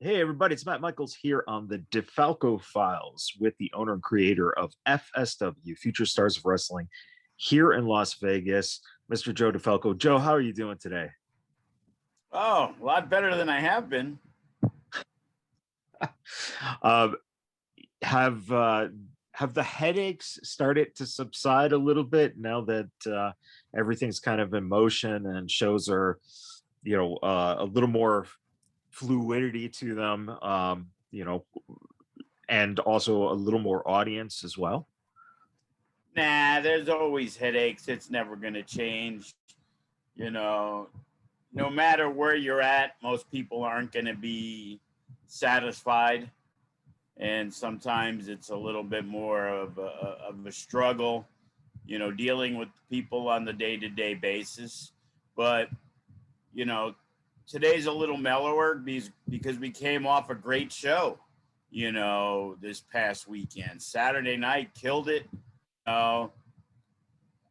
Hey, everybody, it's Matt Michaels here on the DeFalco Files with the owner and creator of FSW, Future Stars of Wrestling, here in Las Vegas, Mr. Joe DeFalco. Joe, how are you doing today? Oh, a lot better than I have been. Uh, have uh, have the headaches started to subside a little bit now that everything's kind of in motion and shows are, a little more fluidity to them, and also a little more audience as well? Nah, there's always headaches. It's never going to change. You know, no matter where you're at, most people aren't going to be satisfied. And sometimes it's a little bit more of a struggle, dealing with people on the day to day basis. But, you know, today's a little mellower because we came off a great show, this past weekend. Saturday night killed it. Uh,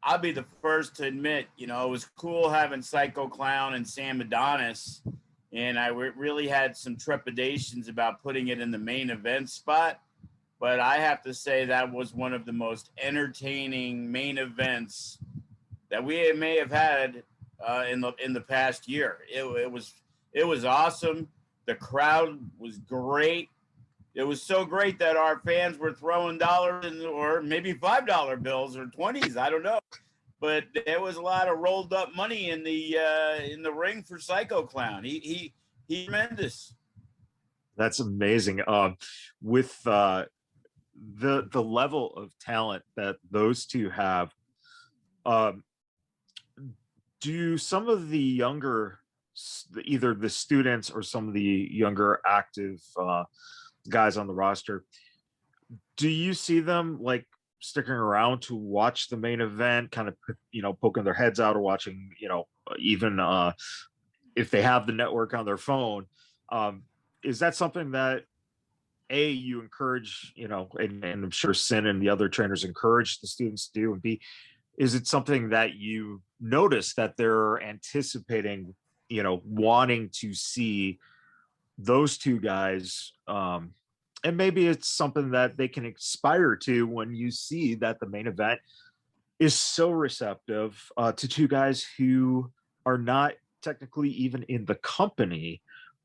I'll be the first to admit, it was cool having Psycho Clown and Sam Adonis, and I really had some trepidations about putting it in the main event spot. But I have to say that was one of the most entertaining main events that we may have had in the past year. It was awesome. The crowd was great. It was so great that our fans were throwing dollars or maybe $5 bills or 20s. I don't know, but there was a lot of rolled up money in the ring for Psycho Clown. He tremendous. That's amazing. With the level of talent that those two have, um, do some of the younger, either the students or some of the younger active guys on the roster, do you see them like sticking around to watch the main event, kind of poking their heads out or watching, even if they have the network on their phone? Is that something that you encourage, and I'm sure Sin and the other trainers encourage the students to do, and B, is it something that you notice that they're anticipating, wanting to see those two guys, and maybe it's something that they can aspire to when you see that the main event is so receptive to two guys who are not technically even in the company?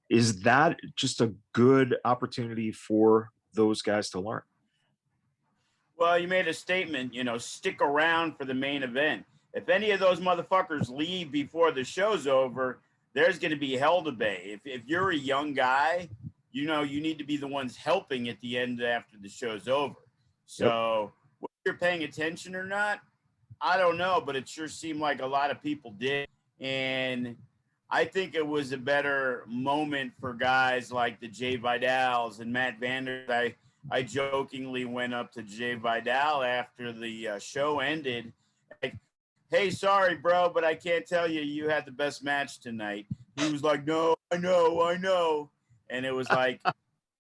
Is that just a good opportunity for those guys to learn? Well, you made a statement, stick around for the main event. If any of those motherfuckers leave before the show's over, there's going to be hell to pay. If you're a young guy, you need to be the ones helping at the end after the show's over. Yep. So, whether you're paying attention or not, I don't know, but it sure seemed like a lot of people did. And I think it was a better moment for guys like the Jay Vidals and Matt Vander. I jokingly went up to Jay Vidal after the show ended. Like, hey, sorry, bro, but I can't tell you had the best match tonight. He was like, no, I know. And it was like,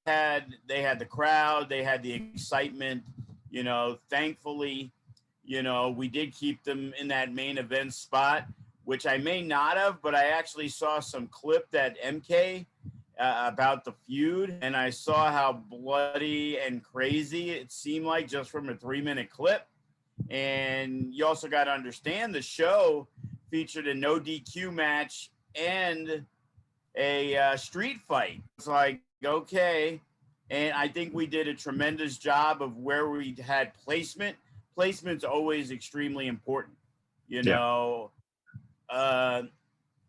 they had the crowd, they had the excitement, thankfully, we did keep them in that main event spot, which I may not have, but I actually saw some clip that MK about the feud, and I saw how bloody and crazy it seemed like just from a 3-minute clip. And you also got to understand the show featured a no DQ match and a street fight. It's like, okay. And I think we did a tremendous job of where we had placement. Placement's always extremely important. You Yeah. know,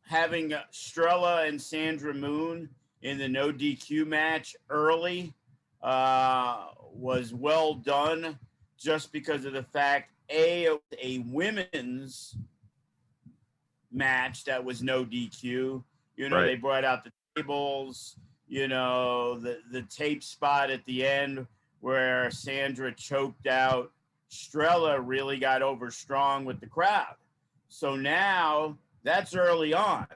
having Estrella and Sandra Moone in the no DQ match early was well done, just because of the fact a women's match that was no DQ. Right. They brought out the tables, the tape spot at the end where Sandra choked out Estrella really got over strong with the crowd. So now that's early on.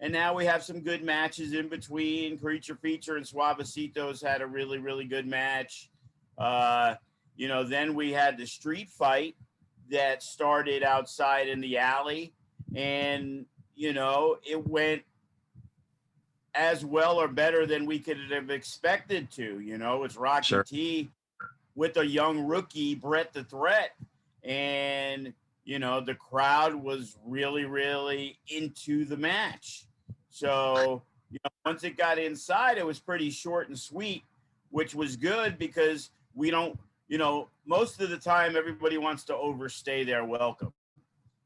And now we have some good matches in between. Creature Feature and Suavecitos had a really, really good match. Then we had the street fight that started outside in the alley. And, it went as well or better than we could have expected to. You know, it's Rocky Sure. T with a young rookie, Bret the Threat. And, you know, the crowd was really, really into the match. So, you know, once it got inside, it was pretty short and sweet, which was good because we don't, you know, most of the time everybody wants to overstay their welcome,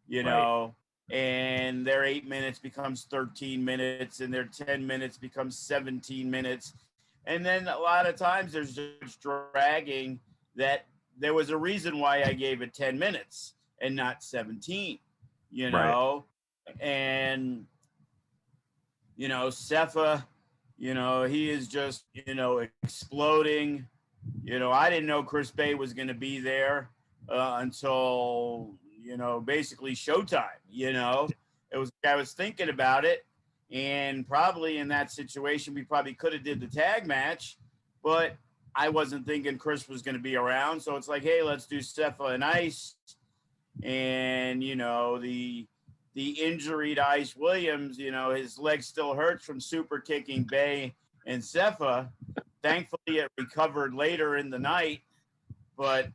you Right. know, and their 8 minutes becomes 13 minutes and their 10 minutes becomes 17 minutes. And then a lot of times there's just dragging that there was a reason why I gave it 10 minutes and not 17, you Right. know, and, you know, Sefa, you know, he is just, you know, exploding. You know, I didn't know Chris Bay was going to be there until, you know, basically showtime. You know, it was, I was thinking about it, and probably in that situation, we probably could have did the tag match, but I wasn't thinking Chris was going to be around. So it's like, hey, let's do Sefa and Ice. And, you know, the injury to Ice Williams, you know, his leg still hurts from super kicking Bay and Sefa. Thankfully, it recovered later in the night. But,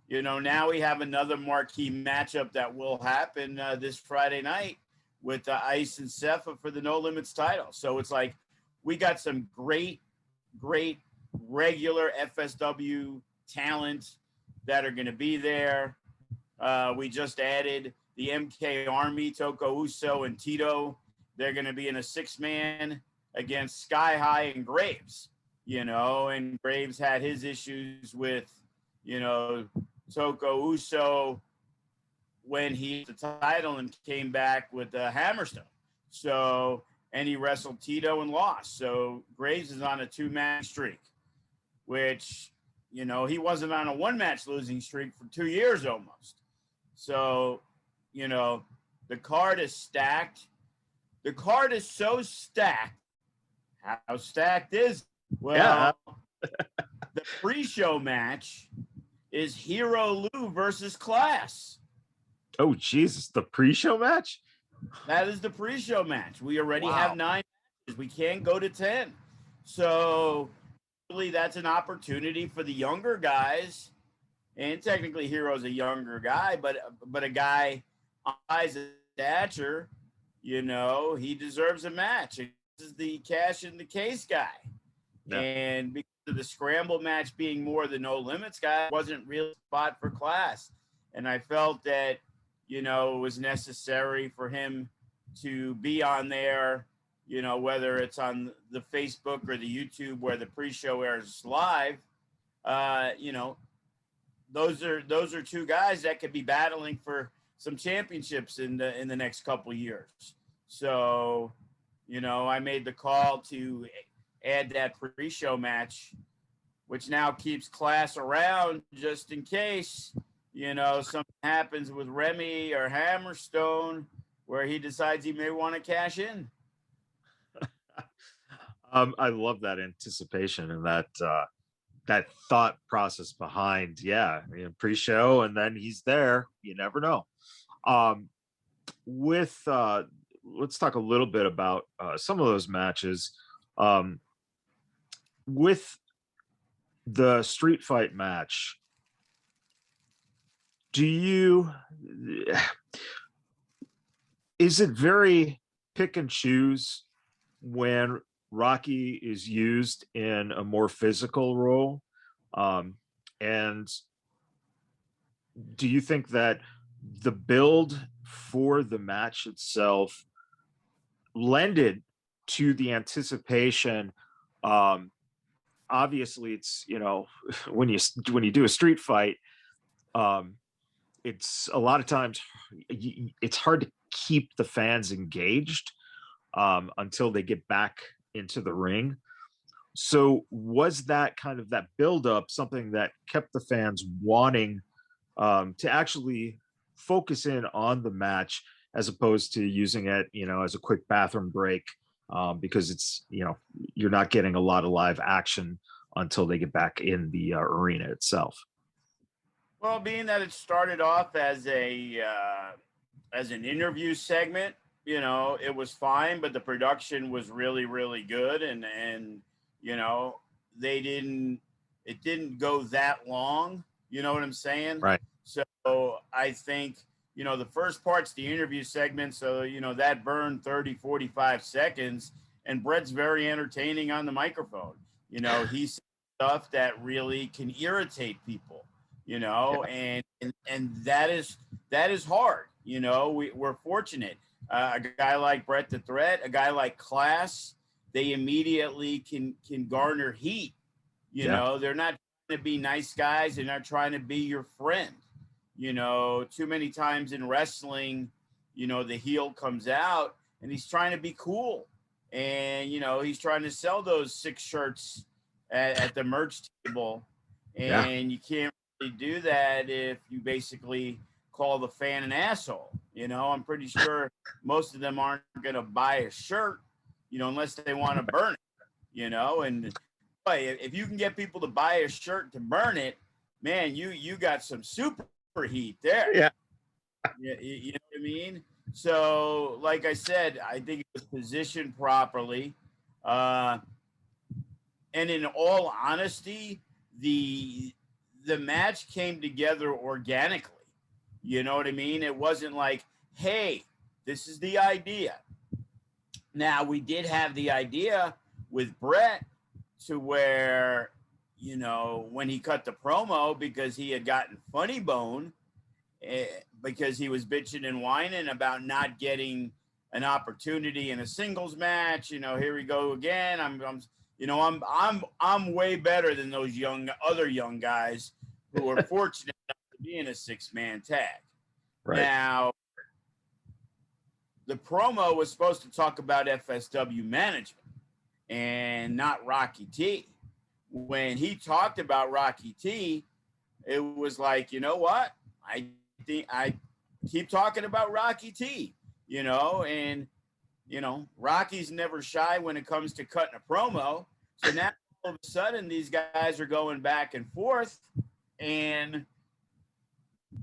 you know, now we have another marquee matchup that will happen this Friday night with Ice and Sefa for the No Limits title. So it's like we got some great, great regular FSW talent that are going to be there. We just added the MK Army, Toko Uso and Tito. They're going to be in a 6-man against Sky High and Graves, you know, and Graves had his issues with, you know, Toko Uso when he the title and came back with Hammerstone. So, and he wrestled Tito and lost. So Graves is on a 2-match streak, which, you know, he wasn't on a 1-match losing streak for 2 years almost. So, you know, the card is stacked. The card is so stacked. How stacked is it? Well, the pre-show match is Hero Lou versus Class. Oh, Jesus. The pre-show match? That is the pre-show match. We already Wow. have 9 matches. We can't go to 10. So, really, that's an opportunity for the younger guys. And technically, Hero's a younger guy, but a guy on his stature, you know, he deserves a match. This is the cash in the case guy. Yeah. And because of the Scramble match being more the No Limits guy, wasn't really a spot for Class. And I felt that, you know, it was necessary for him to be on there, you know, whether it's on the Facebook or the YouTube where the pre-show airs live, you know, those are 2 guys that could be battling for some championships in the next couple years. So, you know, I made the call to add that pre-show match, which now keeps Class around just in case, you know, something happens with Remy or Hammerstone where he decides he may want to cash in. I love that anticipation and that thought process behind, yeah, I mean, pre-show and then he's there. You never know. With let's talk a little bit about some of those matches. With the street fight match, is it very pick and choose when Rocky is used in a more physical role? And do you think that the build for the match itself lended to the anticipation? Obviously, it's, you know, when you do a street fight, it's a lot of times it's hard to keep the fans engaged until they get back into the ring. So was that kind of that buildup something that kept the fans wanting to actually focus in on the match as opposed to using it, you know, as a quick bathroom break, because it's, you know, you're not getting a lot of live action until they get back in the arena itself? Well, being that it started off as an interview segment, you know, it was fine, but the production was really, really good. And, you know, it didn't go that long. You know what I'm saying? Right. So I think, you know, the first part's the interview segment. So, you know, that burned 30, 45 seconds. And Bret's very entertaining on the microphone. You know, he says stuff that really can irritate people, you know, and that is hard. You know, we're fortunate. A guy like Bret the Threat, a guy like Class, they immediately can garner heat. You know, they're not trying to be nice guys. They're not trying to be your friend. You know, too many times in wrestling, you know, the heel comes out and he's trying to be cool. And, you know, he's trying to sell those 6 shirts at the merch table. And you can't really do that if you basically call the fan an asshole. You know, I'm pretty sure most of them aren't going to buy a shirt, you know, unless they want to burn it, you know. And if you can get people to buy a shirt to burn it, man, you got some super heat there. Yeah. You know what I mean? So, like I said, I think it was positioned properly. And in all honesty, the match came together organically. You know what I mean? It wasn't like, hey, this is the idea. Now, we did have the idea with Bret to where, you know, when he cut the promo, because he had gotten funny bone, because he was bitching and whining about not getting an opportunity in a singles match. You know, here we go again. I'm way better than those other young guys who are fortunate enough to be in a 6-man tag. Right. Now, the promo was supposed to talk about FSW management and not Rocky T. When he talked about Rocky T, it was like, you know what? I think I keep talking about Rocky T, you know, and, you know, Rocky's never shy when it comes to cutting a promo. So now all of a sudden these guys are going back and forth, and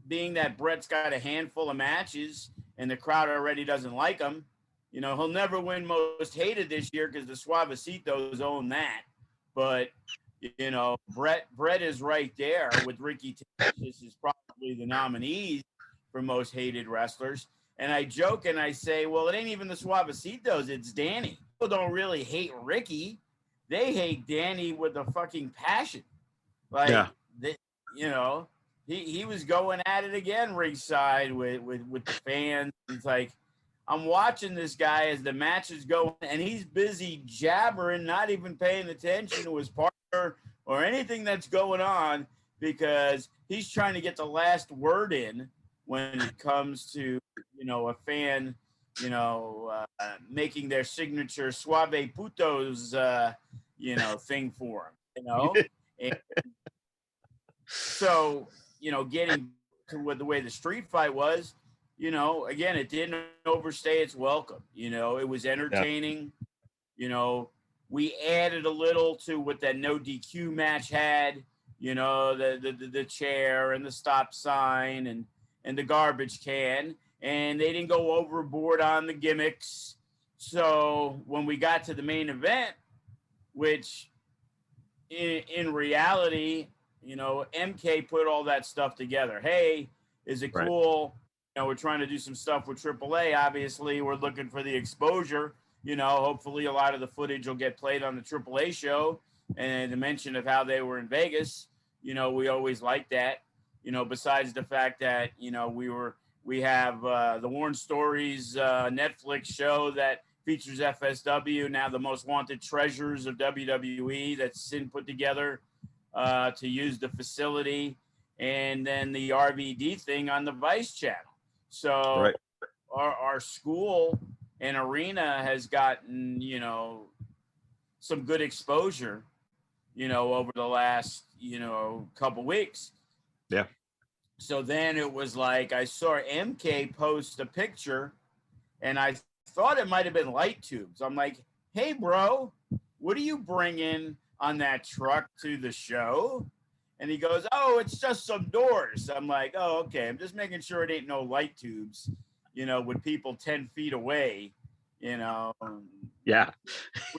being that Bret's got a handful of matches and the crowd already doesn't like him, you know, he'll never win most hated this year because the Suavecitos own that. But, you know, Bret is right there with Ricky Tenacious is probably the nominees for most hated wrestlers. And I joke and I say, well, it ain't even the Suavecitos, it's Danny. People don't really hate Ricky. They hate Danny with a fucking passion. Like, you know, he was going at it again ringside with the fans. It's like, I'm watching this guy as the match is going, and he's busy jabbering, not even paying attention to his partner or anything that's going on, because he's trying to get the last word in when it comes to, you know, a fan, you know, making their signature Suave Putos, you know, thing for him, you know? And so, you know, getting to what the way the street fight was, you know, again, it didn't overstay its welcome. You know, it was entertaining. You know, we added a little to what that no DQ match had, you know, the chair and the stop sign and the garbage can, and they didn't go overboard on the gimmicks. So when we got to the main event, which in reality, you know, MK put all that stuff together. Hey, is it cool? You know, we're trying to do some stuff with AAA. Obviously, we're looking for the exposure. You know, hopefully a lot of the footage will get played on the AAA show. And the mention of how they were in Vegas, you know, we always like that. You know, besides the fact that, you know, we have the Warren Stories Netflix show that features FSW, now the most wanted treasures of WWE, that's Sin put together to use the facility, and then the RVD thing on the Vice channel. So our school and arena has gotten, you know, some good exposure, you know, over the last, you know, couple weeks. Yeah. So then it was like, I saw MK post a picture, and I thought it might have been light tubes. I'm like, hey, bro, what are you bringing on that truck to the show? And he goes, oh, it's just some doors. I'm like, oh, okay. I'm just making sure it ain't no light tubes, with people 10 feet away, Yeah.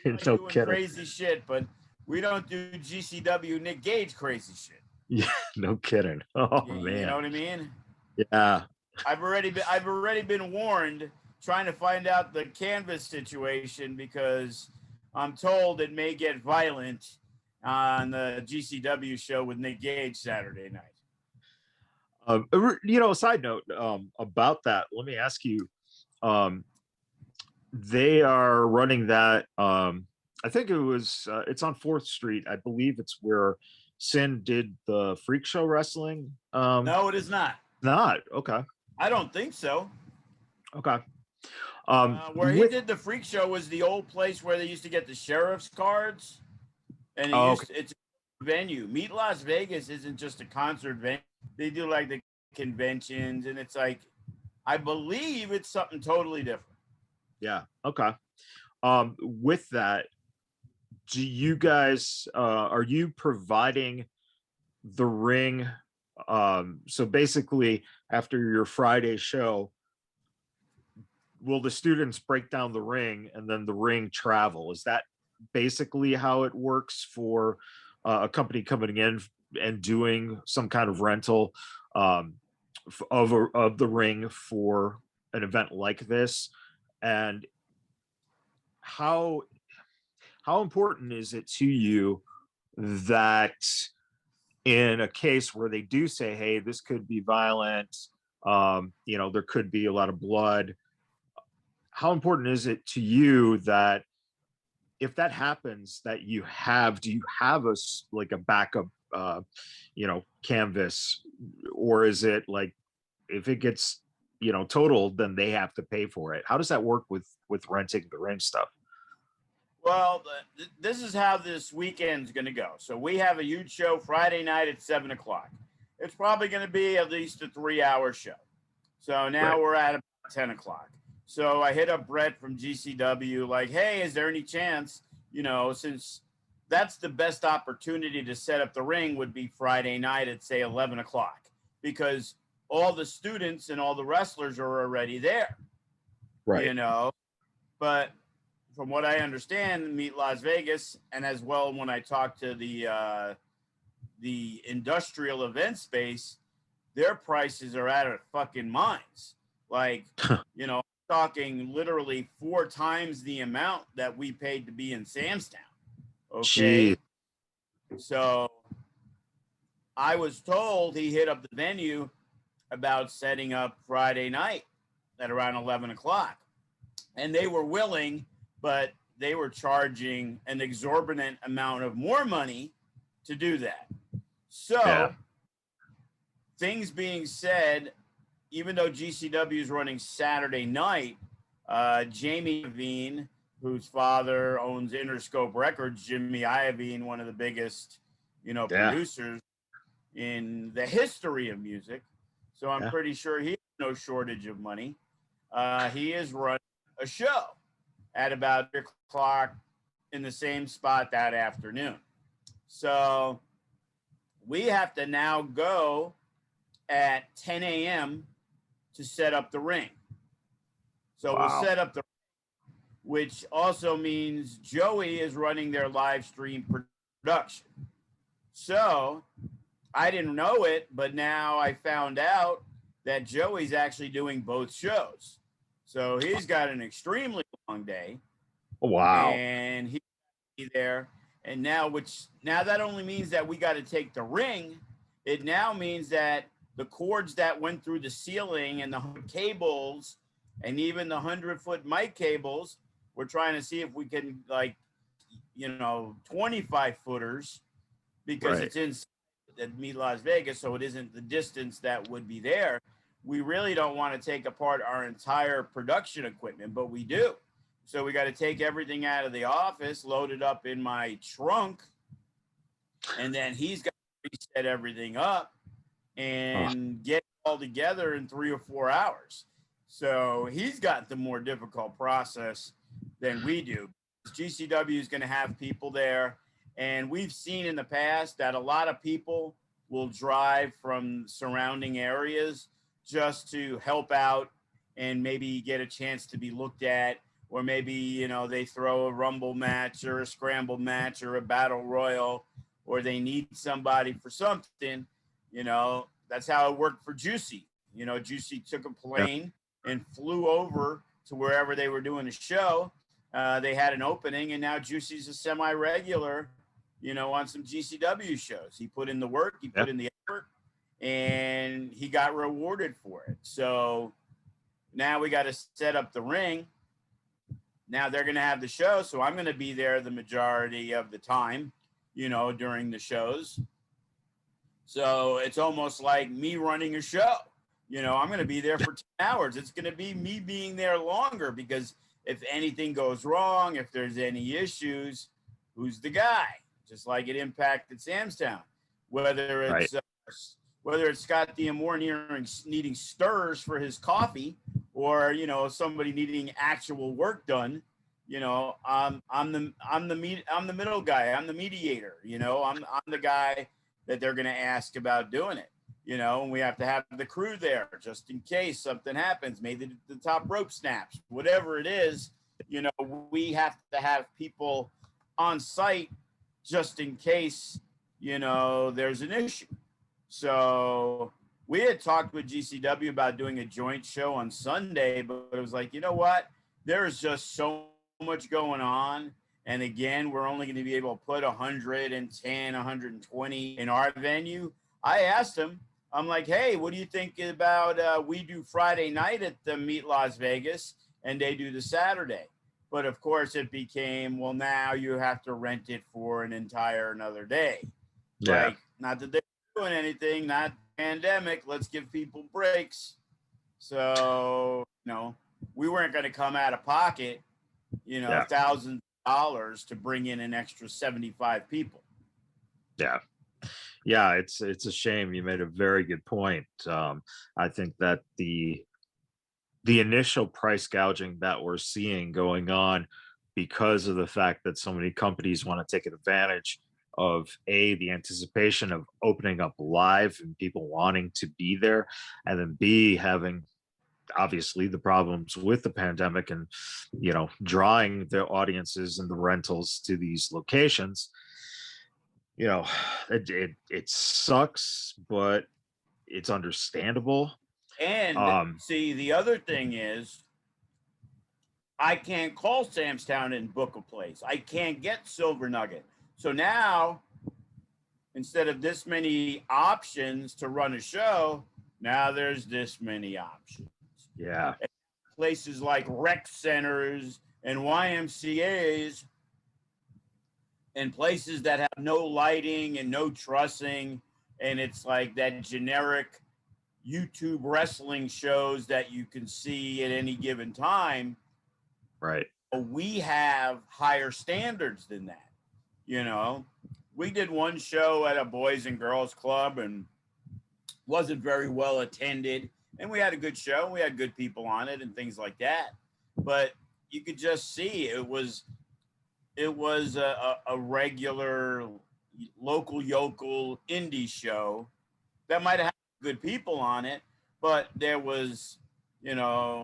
we like No doing kidding. crazy shit, but we don't do GCW Nick Gage crazy shit. Yeah, no kidding. Oh man. You know what I mean? Yeah. I've already been warned trying to find out the canvas situation because I'm told it may get violent on the GCW show with Nick Gage Saturday night. Side note about that, let me ask you, they are running that, I think it's on 4th Street. I believe it's where Sin did the Freak Show wrestling. No, it is not. Not okay. I don't think so. Okay. Where he did the Freak Show was the old place where they used to get the sheriff's cards, and it's a venue. Meet Las Vegas isn't just a concert venue. They do like the conventions, and it's like, I believe it's something totally different. Yeah. Okay. With that, do you guys are you providing the ring? So basically, after your Friday show, will the students break down the ring and then the ring travel? Is that basically how it works for a company coming in and doing some kind of rental of the ring for an event like this? And how important is it to you that in a case where they do say, hey, this could be violent, there could be a lot of blood, how important is it to you that if that happens, that do you have a backup canvas, or is it like if it gets totaled, then they have to pay for it? How does that work with renting the ring stuff? Well, this is how this weekend's going to go. So we have a huge show Friday night at 7:00. It's probably going to be at least a 3-hour show. So now we're at about 10:00. So I hit up Bret from GCW, like, hey, is there any chance, since that's the best opportunity to set up the ring would be Friday night at, say, 11:00, because all the students and all the wrestlers are already there, right? But from what I understand, Meet Las Vegas, and as well when I talked to the industrial event space, their prices are out of fucking minds. Like, talking literally 4 times the amount that we paid to be in Sam's Town. Okay. Jeez. So I was told he hit up the venue about setting up Friday night at around 11:00, and they were willing, but they were charging an exorbitant amount of more money to do that. So things being said, even though GCW is running Saturday night, Jamie Iovine, whose father owns Interscope Records, Jimmy Iovine, one of the biggest, producers in the history of music. So I'm pretty sure he has no shortage of money. He is running a show at about 3:00 in the same spot that afternoon. So we have to now go at 10 a.m. to set up the ring. So we'll set up the ring, which also means Joey is running their live stream production. So I didn't know it, but now I found out that Joey's actually doing both shows. So he's got an extremely long day. Wow. And he'll be there. And now that only means that we got to take the ring. It now means that the cords that went through the ceiling and the cables and even the 100-foot mic cables, we're trying to see if we can 25 footers, because it's in at Meet Las Vegas, so it isn't the distance that would be there. We really don't want to take apart our entire production equipment, but we do. So we got to take everything out of the office, load it up in my trunk, and then he's got to reset everything up and get it all together in 3 or 4 hours. So he's got the more difficult process than we do. GCW is going to have people there. And we've seen in the past that a lot of people will drive from surrounding areas just to help out and maybe get a chance to be looked at, or maybe, you know, they throw a Rumble match or a Scramble match or a Battle Royal, or they need somebody for something, you know. That's how it worked for Juicy. You know, Juicy took a plane and flew over to wherever they were doing the show. They had an opening, and now Juicy's a semi-regular, you know, on some GCW shows. He put in the work, he put in the effort, and he got rewarded for it. So now we got to set up the ring. Now they're going to have the show, so I'm going to be there the majority of the time, you know, during the shows. So it's almost like me running a show. You know, I'm going to be there for 10 hours. It's going to be me being there longer, because if anything goes wrong, if there's any issues, who's the guy? Just like it impacted Samstown. Whether it's Scott D'Amore needing stirs for his coffee, or, you know, somebody needing actual work done, you know, I'm the middle guy. I'm the mediator. You know, I'm the guy that they're going to ask about doing it. You know, and we have to have the crew there just in case something happens. Maybe the top rope snaps, whatever it is. You know, we have to have people on site just in case, you know, there's an issue. So we had talked with GCW about doing a joint show on Sunday, but it was like, you know what? There's just so much going on. And again, we're only going to be able to put 110, 120 in our venue. I asked him, I'm like, hey, what do you think about we do Friday night at the Meet Las Vegas and they do the Saturday? But of course it became, well, now you have to rent it for an entire another day. Yeah. Like, not that they're doing anything, not pandemic. Let's give people breaks. So, you know, we weren't going to come out of pocket, you know, thousands of dollars to bring in an extra 75 people. Yeah. Yeah, it's a shame. You made a very good point. I think that the initial price gouging that we're seeing going on, because of the fact that so many companies want to take advantage of the anticipation of opening up live and people wanting to be there, and then B, having obviously the problems with the pandemic and, you know, drawing the audiences and the rentals to these locations. You know, it sucks, but it's understandable. And see, the other thing is, I can't call Samstown and book a place. I can't get Silver Nugget. So now, instead of this many options to run a show, now there's this many options. Yeah. And places like rec centers and YMCAs and places that have no lighting and no trussing, and it's like that generic YouTube wrestling shows that you can see at any given time. Right. We have higher standards than that. You know, we did one show at a Boys and Girls Club and wasn't very well attended, and we had a good show. We had good people on it and things like that. But you could just see it was a regular local yokel indie show that might have had good people on it, but there was, you know,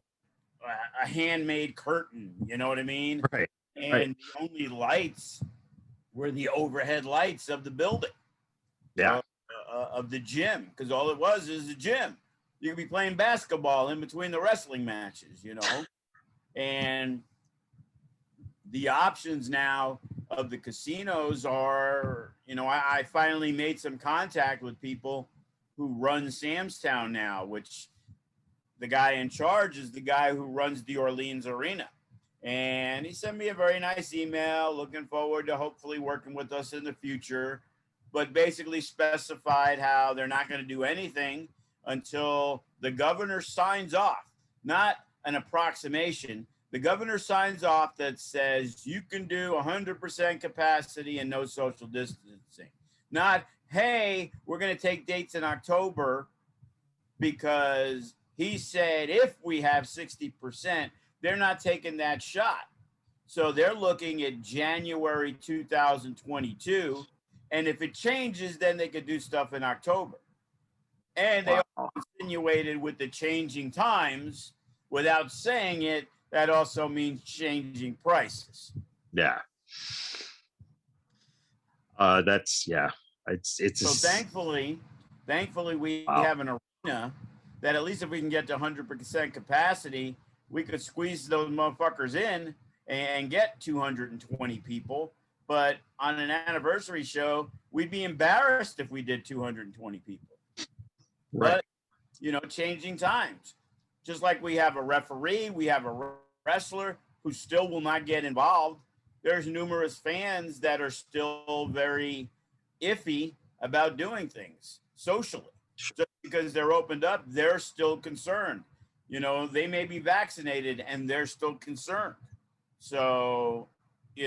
a handmade curtain, you know what I mean? Right. And the only lights were the overhead lights of the building. Yeah. Of the gym, because all it was is a gym. You could be playing basketball in between the wrestling matches, you know? And the options now of the casinos are, you know, I finally made some contact with people who run Samstown now, which the guy in charge is the guy who runs the Orleans Arena. And he sent me a very nice email, looking forward to hopefully working with us in the future, but basically specified how they're not going to do anything until the governor signs off, not an approximation. The governor signs off that says you can do 100% capacity and no social distancing. Not, hey, we're going to take dates in October because he said if we have 60%, they're not taking that shot. So they're looking at January 2022. And if it changes, then they could do stuff in October. And they also insinuated with the changing times, without saying it, that also means changing prices. Yeah. That's It's so thankfully we wow. have an arena that at least if we can get to 100% capacity, we could squeeze those motherfuckers in and get 220 people. But on an anniversary show, we'd be embarrassed if we did 220 people. Right. But, changing times. Just like we have a referee, we have a wrestler who still will not get involved. There's numerous fans that are still very iffy about doing things socially. Just because they're opened up, they're still concerned. They may be vaccinated and they're still concerned. So, it's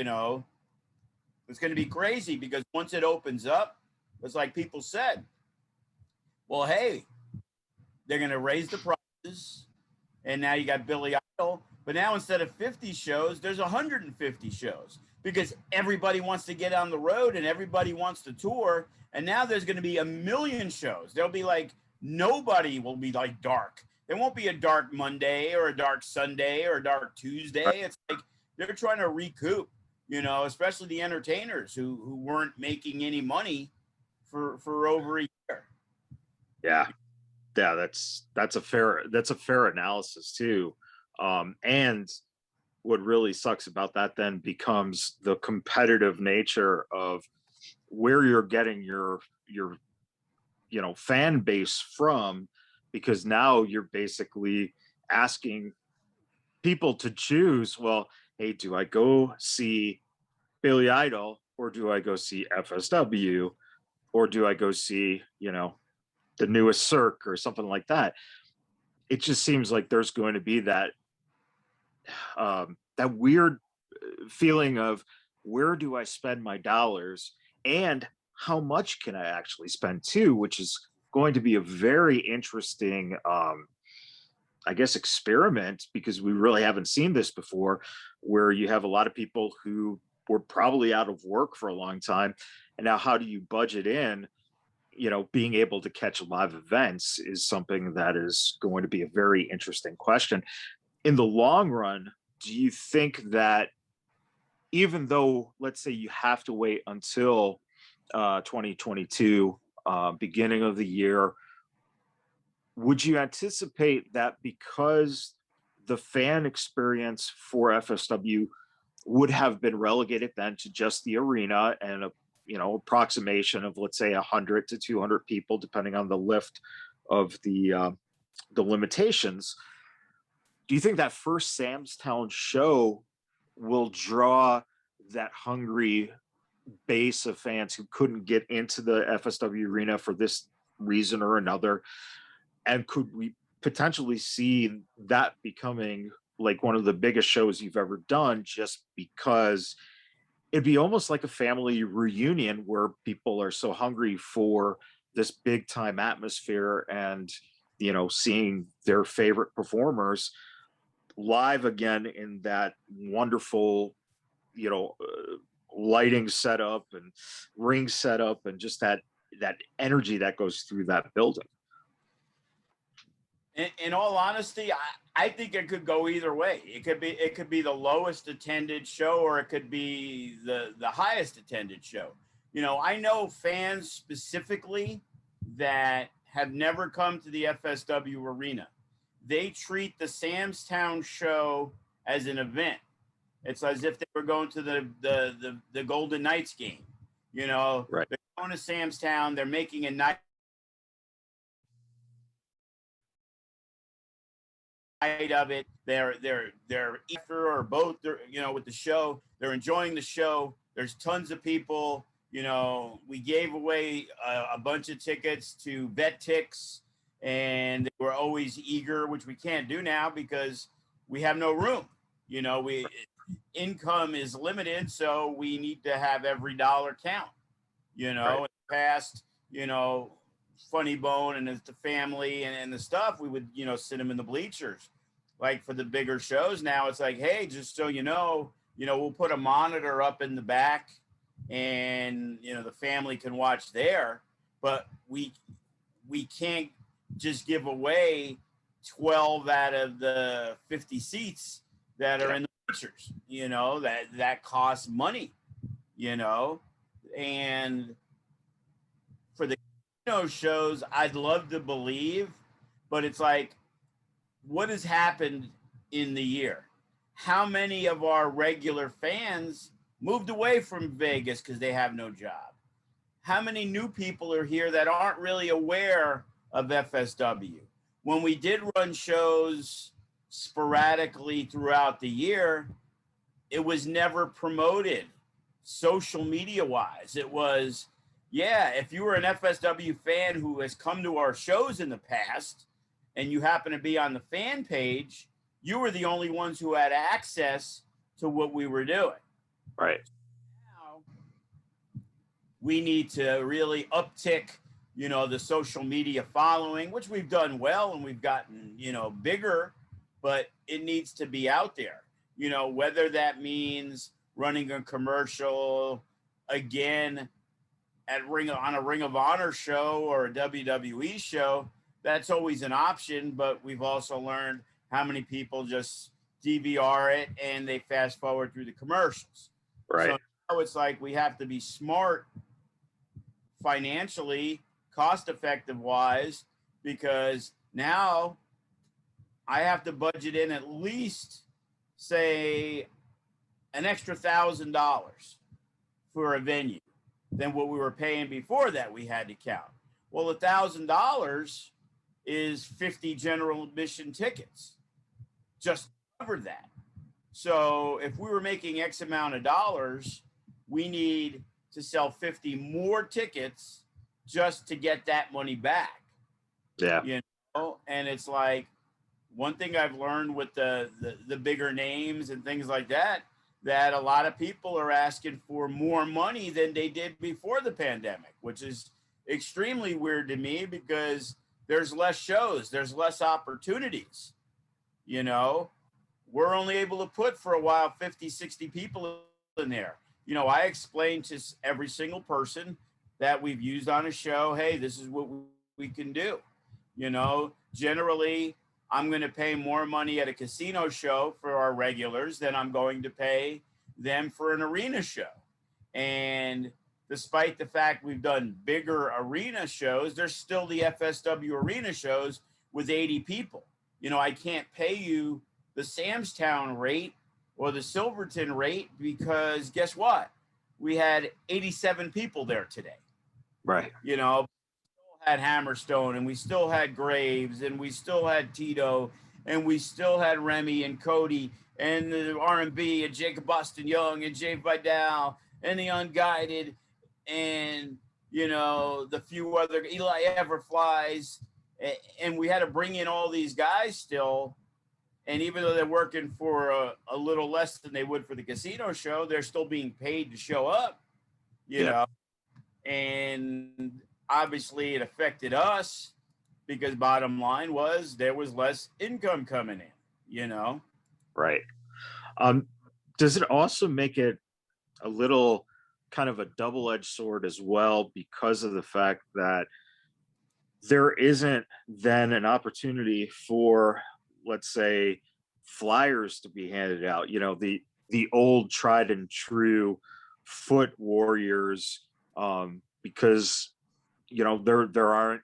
going to be crazy because once it opens up, it's like people said, well, hey, they're going to raise the prices. And now you got Billy Idol. But now instead of 50 shows, there's 150 shows because everybody wants to get on the road and everybody wants to tour. And now there's going to be 1 million shows. There'll be nobody will be dark. There won't be a dark Monday or a dark Sunday or a dark Tuesday. It's like they're trying to recoup, especially the entertainers who weren't making any money for over a year. Yeah. Yeah, that's a fair analysis too. And what really sucks about that then becomes the competitive nature of where you're getting your fan base from, because now you're basically asking people to choose, well, hey, do I go see Billy Idol or do I go see FSW or do I go see, the newest Cirque or something like that? It just seems like there's going to be that weird feeling of where do I spend my dollars and how much can I actually spend too, which is going to be a very interesting, I guess, experiment, because we really haven't seen this before, where you have a lot of people who were probably out of work for a long time. And now how do you budget in, being able to catch live events is something that is going to be a very interesting question. In the long run, do you think that even though, let's say you have to wait until 2022, beginning of the year, would you anticipate that because the fan experience for FSW would have been relegated then to just the arena and a approximation of, let's say, 100 to 200 people, depending on the lift of the limitations? Do you think that first Sam's Town show will draw that hungry base of fans who couldn't get into the FSW arena for this reason or another? And could we potentially see that becoming like one of the biggest shows you've ever done, just because it'd be almost like a family reunion where people are so hungry for this big time atmosphere and, seeing their favorite performers live again in that wonderful, lighting setup and ring setup and just that energy that goes through that building. In all honesty, I think it could go either way. It could be the lowest attended show, or it could be the highest attended show. I know fans specifically that have never come to the FSW arena. They treat the Sam's Town show as an event. It's as if they were going to the Golden Knights game. Right. They're going to Sam's Town. They're making a night of it. They're after or both, with the show. They're enjoying the show. There's tons of people. We gave away a bunch of tickets to VetTix, and they were always eager, which we can't do now because we have no room. Income is limited, so we need to have every dollar count. Right. In the past, Funny Bone and the family and the stuff, we would, sit them in the bleachers. Like for the bigger shows now, it's like, hey, just so we'll put a monitor up in the back and, the family can watch there, but we can't just give away 12 out of the 50 seats that are in the pictures, that costs money, and for the shows, I'd love to believe, but it's like, what has happened in the year? How many of our regular fans moved away from Vegas because they have no job? How many new people are here that aren't really aware of FSW? When we did run shows sporadically throughout the year, it was never promoted social media wise. It was, if you were an FSW fan who has come to our shows in the past and you happen to be on the fan page, you were the only ones who had access to what we were doing. Right. Now, we need to really uptick, the social media following, which we've done well and we've gotten, bigger, but it needs to be out there, whether that means running a commercial again on a Ring of Honor show or a WWE show. That's always an option, but we've also learned how many people just DVR it and they fast forward through the commercials. Right. So now it's like we have to be smart financially, cost effective wise, because now I have to budget in at least, say, an extra $1,000 for a venue than what we were paying before that we had to count. Well, $1,000 is 50 general admission tickets. Just cover that. So if we were making X amount of dollars, we need to sell 50 more tickets just to get that money back. Yeah. And it's like, one thing I've learned with the bigger names and things like that a lot of people are asking for more money than they did before the pandemic, which is extremely weird to me because there's less shows, there's less opportunities. We're only able to put for a while 50, 60 people in there. I explained to every single person that we've used on a show, hey, this is what we can do. Generally, I'm going to pay more money at a casino show for our regulars than I'm going to pay them for an arena show. And despite the fact we've done bigger arena shows, there's still the FSW arena shows with 80 people. I can't pay you the Samstown rate or the Silverton rate because guess what? We had 87 people there today. Right. We still had Hammerstone and we still had Graves and we still had Tito and we still had Remy and Cody and the R&B and Jacob Boston Young and Jay Vidal and the Unguided and, the few other Eli Everflies. And we had to bring in all these guys still. And even though they're working for a little less than they would for the casino show, they're still being paid to show up, you know. And obviously it affected us because bottom line was there was less income coming in, Right. Does it also make it a little kind of a double-edged sword as well because of the fact that there isn't then an opportunity for, let's say, flyers to be handed out, the old tried and true foot warriors, because there aren't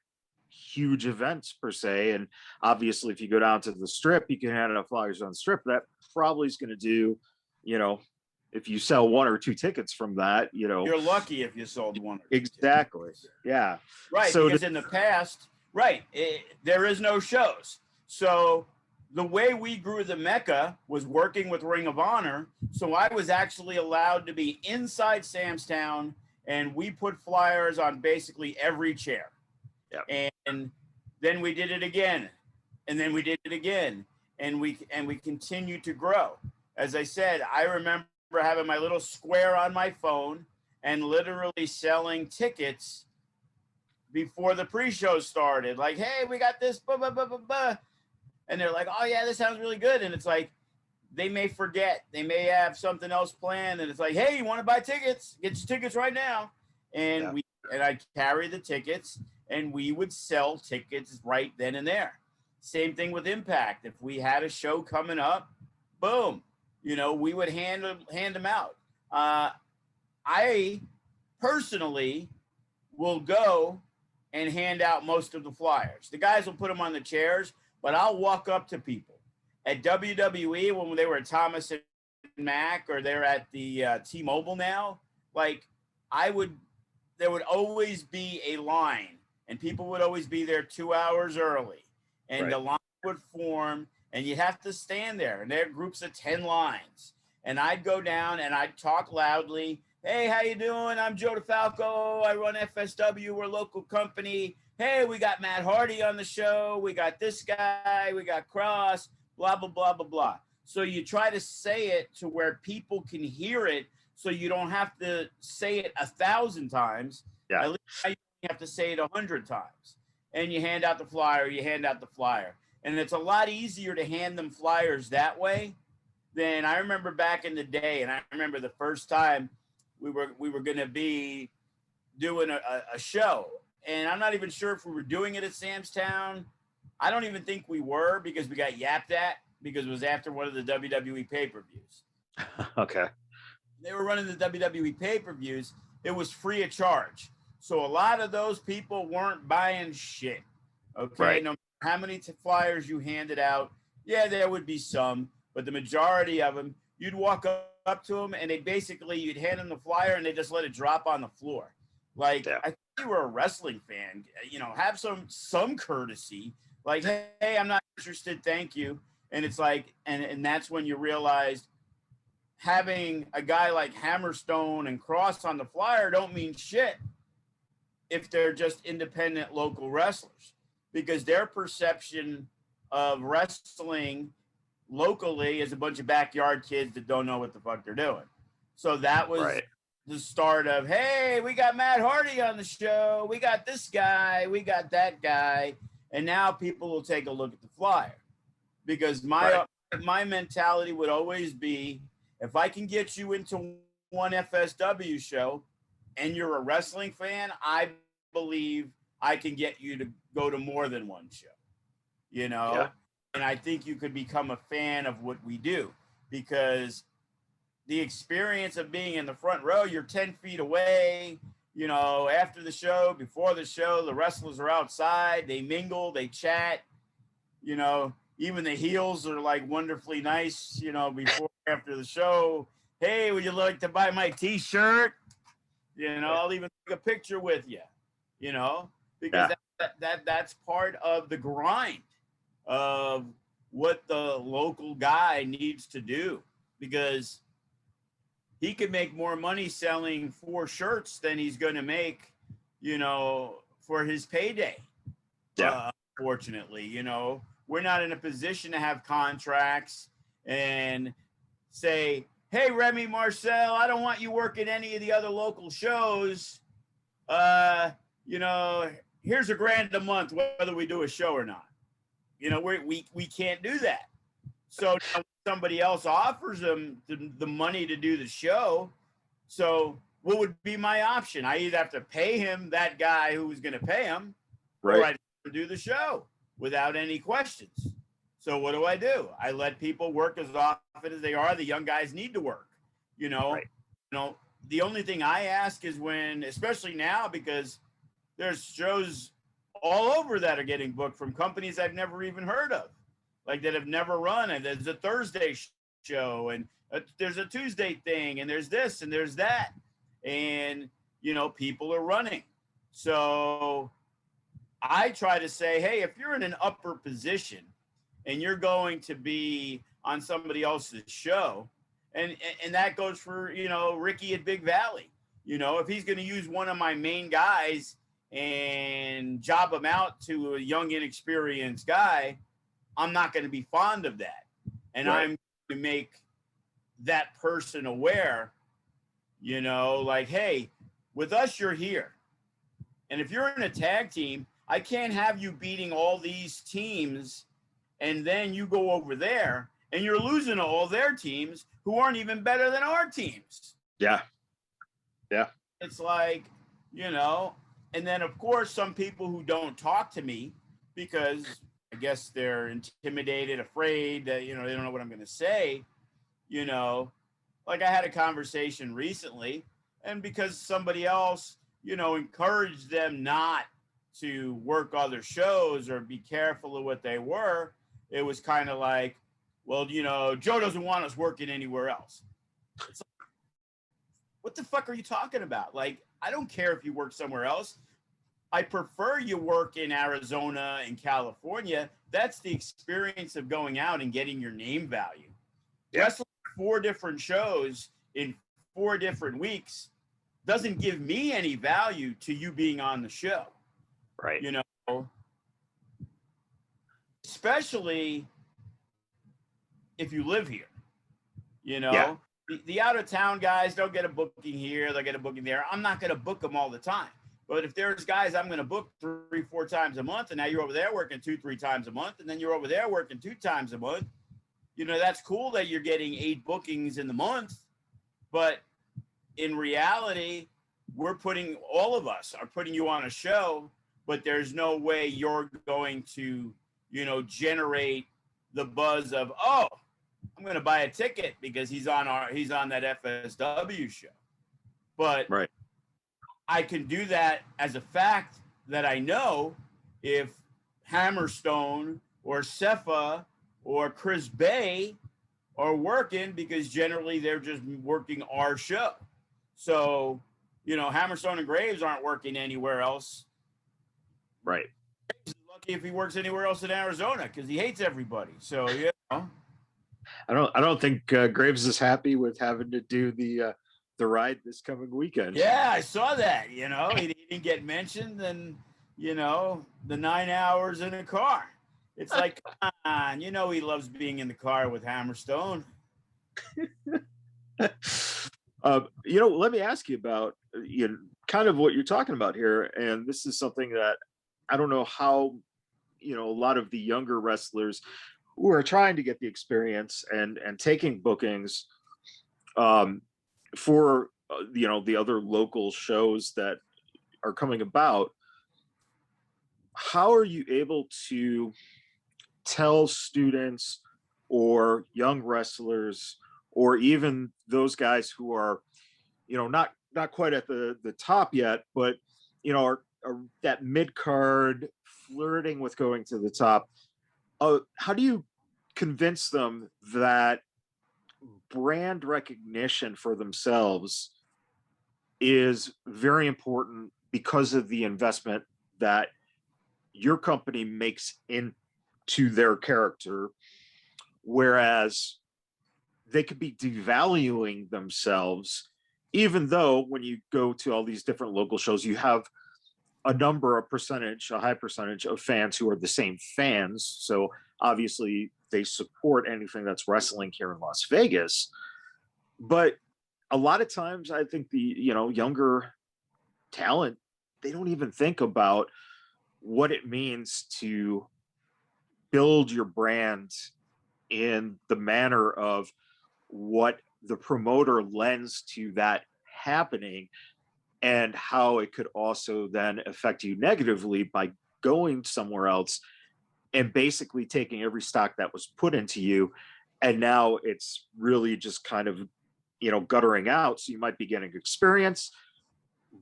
huge events per se, and obviously if you go down to the strip you can hand out flyers on the strip. That probably is going to do, if you sell one or two tickets from that, you're lucky if you sold one or two exactly tickets. Yeah, right. So because in the past, there is no shows. So the way we grew the Mecca was working with Ring of Honor. So I was actually allowed to be inside Samstown, and we put flyers on basically every chair. Yep. And then we did it again, and then we did it again, and we continued to grow. As I said, I remember having my little square on my phone and literally selling tickets before the pre-show started. Like, hey, we got this, blah, blah, blah, blah, blah. And they're like, oh, yeah, this sounds really good. And it's like, they may forget. They may have something else planned. And it's like, hey, you want to buy tickets? Get your tickets right now. And I carry the tickets, and we would sell tickets right then and there. Same thing with Impact. If we had a show coming up, boom, you know, we would hand them out. I personally will go and hand out most of the flyers. The guys will put them on the chairs, but I'll walk up to people. At WWE, when they were at Thomas and Mack, or they're at the T-Mobile now, like there would always be a line, and people would always be there 2 hours early, and the line would form, and you have to stand there, and there are groups of 10 lines, and I'd go down and I'd talk loudly. Hey, how you doing? I'm Joe DeFalco. I run FSW. We're a local company. Hey, we got Matt Hardy on the show. We got this guy. We got Cross. Blah, blah, blah, blah, blah. So you try to say it to where people can hear it, so you don't have to say it 1,000 times. Yeah. At least you have to say it 100 times. And you hand out the flyer. And it's a lot easier to hand them flyers that way than I remember back in the day. And I remember the first time we were going to be doing a show. And I'm not even sure if we were doing it at Sam's Town. I don't even think we were, because we got yapped at, because it was after one of the WWE pay-per-views. Okay. They were running the WWE pay-per-views. It was free of charge. So a lot of those people weren't buying shit. Okay. Right. No matter how many flyers you handed out, yeah, there would be some, but the majority of them, you'd walk up to them and you'd hand them the flyer and they just let it drop on the floor. Like, I think you were a wrestling fan, you know, have some courtesy. Like, hey, I'm not interested, thank you. And it's like, and that's when you realized having a guy like Hammerstone and Cross on the flyer don't mean shit if they're just independent local wrestlers, because their perception of wrestling locally is a bunch of backyard kids that don't know what the fuck they're doing. So that was the start of, hey, we got Matt Hardy on the show. We got this guy. We got that guy. And now people will take a look at the flyer, because my mentality would always be, if I can get you into one FSW show and you're a wrestling fan, I believe I can get you to go to more than one show, you know? Yeah. And I think you could become a fan of what we do, because the experience of being in the front row, you're 10 feet away, you know, after the show, before the show, the wrestlers are outside, they mingle, they chat, you know, even the heels are like wonderfully nice, you know, before, after the show. Hey, would you like to buy my t-shirt? You know, I'll even take a picture with you, you know, because that's part of the grind of what the local guy needs to do, because he could make more money selling 4 shirts than he's going to make, you know, for his payday. Fortunately, you know, we're not in a position to have contracts and say, hey, Remy Marcel, I don't want you working any of the other local shows. You know, here's $1,000 a month, whether we do a show or not. You know, we can't do that. So now somebody else offers them the money to do the show. So what would be my option? I either have to pay him, that guy who was going to pay him, or I'd do the show without any questions. So what do? I let people work as often as they are. The young guys need to work, you know. You know, the only thing I ask is when, especially now, because there's shows all over that are getting booked from companies I've never even heard of, like that have never run. And there's a Thursday show, and there's a Tuesday thing, and there's this and there's that. And, you know, people are running. So I try to say, hey, if you're in an upper position and you're going to be on somebody else's show, and that goes for, you know, Ricky at Big Valley, you know, if he's going to use one of my main guys and job him out to a young, inexperienced guy, I'm not going to be fond of that. And I'm going to make that person aware, you know, like, hey, with us, you're here. And if you're in a tag team, I can't have you beating all these teams and then you go over there and you're losing to all their teams who aren't even better than our teams. Yeah. It's like, you know, and then of course, some people who don't talk to me because I guess they're intimidated, afraid that, they don't know what I'm going to say, like I had a conversation recently, and because somebody else, encouraged them not to work other shows or be careful of what they were, it was kind of like, well, Joe doesn't want us working anywhere else. It's like, what the fuck are you talking about? Like, I don't care if you work somewhere else. I prefer you work in Arizona and California. That's the experience of going out and getting your name value. Yeah. Wrestling 4 different shows in 4 different weeks doesn't give me any value to you being on the show. Right. Especially if you live here, Yeah. The out of town guys don't get a booking here. They'll get a booking there. I'm not going to book them all the time. But if there's guys I'm going to book 3-4 times a month, and now you're over there working 2-3 times a month, and then you're over there working 2 times a month, that's cool that you're getting 8 bookings in the month. But in reality, all of us are putting you on a show, but there's no way you're going to, generate the buzz of, oh, I'm going to buy a ticket because he's on that FSW show. But right. I can do that as a fact that I know if Hammerstone or Sefa or Chris Bay are working, because generally they're just working our show. So, Hammerstone and Graves aren't working anywhere else. Right. He's lucky if he works anywhere else in Arizona, because he hates everybody. So, I don't think Graves is happy with having to do the ride this coming weekend. Yeah, I saw that. He didn't get mentioned, and the 9 hours in a car. It's like, come on, he loves being in the car with Hammerstone. Let me ask you about kind of what you're talking about here, and this is something that I don't know how a lot of the younger wrestlers who are trying to get the experience and taking bookings for the other local shows that are coming about. How are you able to tell students or young wrestlers, or even those guys who are not quite at the top yet, but are that mid card flirting with going to the top? How do you convince them that brand recognition for themselves is very important because of the investment that your company makes into their character, whereas they could be devaluing themselves, even though when you go to all these different local shows, you have a high percentage of fans who are the same fans. So obviously they support anything that's wrestling here in Las Vegas. But a lot of times I think the, younger talent, they don't even think about what it means to build your brand in the manner of what the promoter lends to that happening, and how it could also then affect you negatively by going somewhere else and basically taking every stock that was put into you. And now it's really just kind of, guttering out. So you might be getting experience,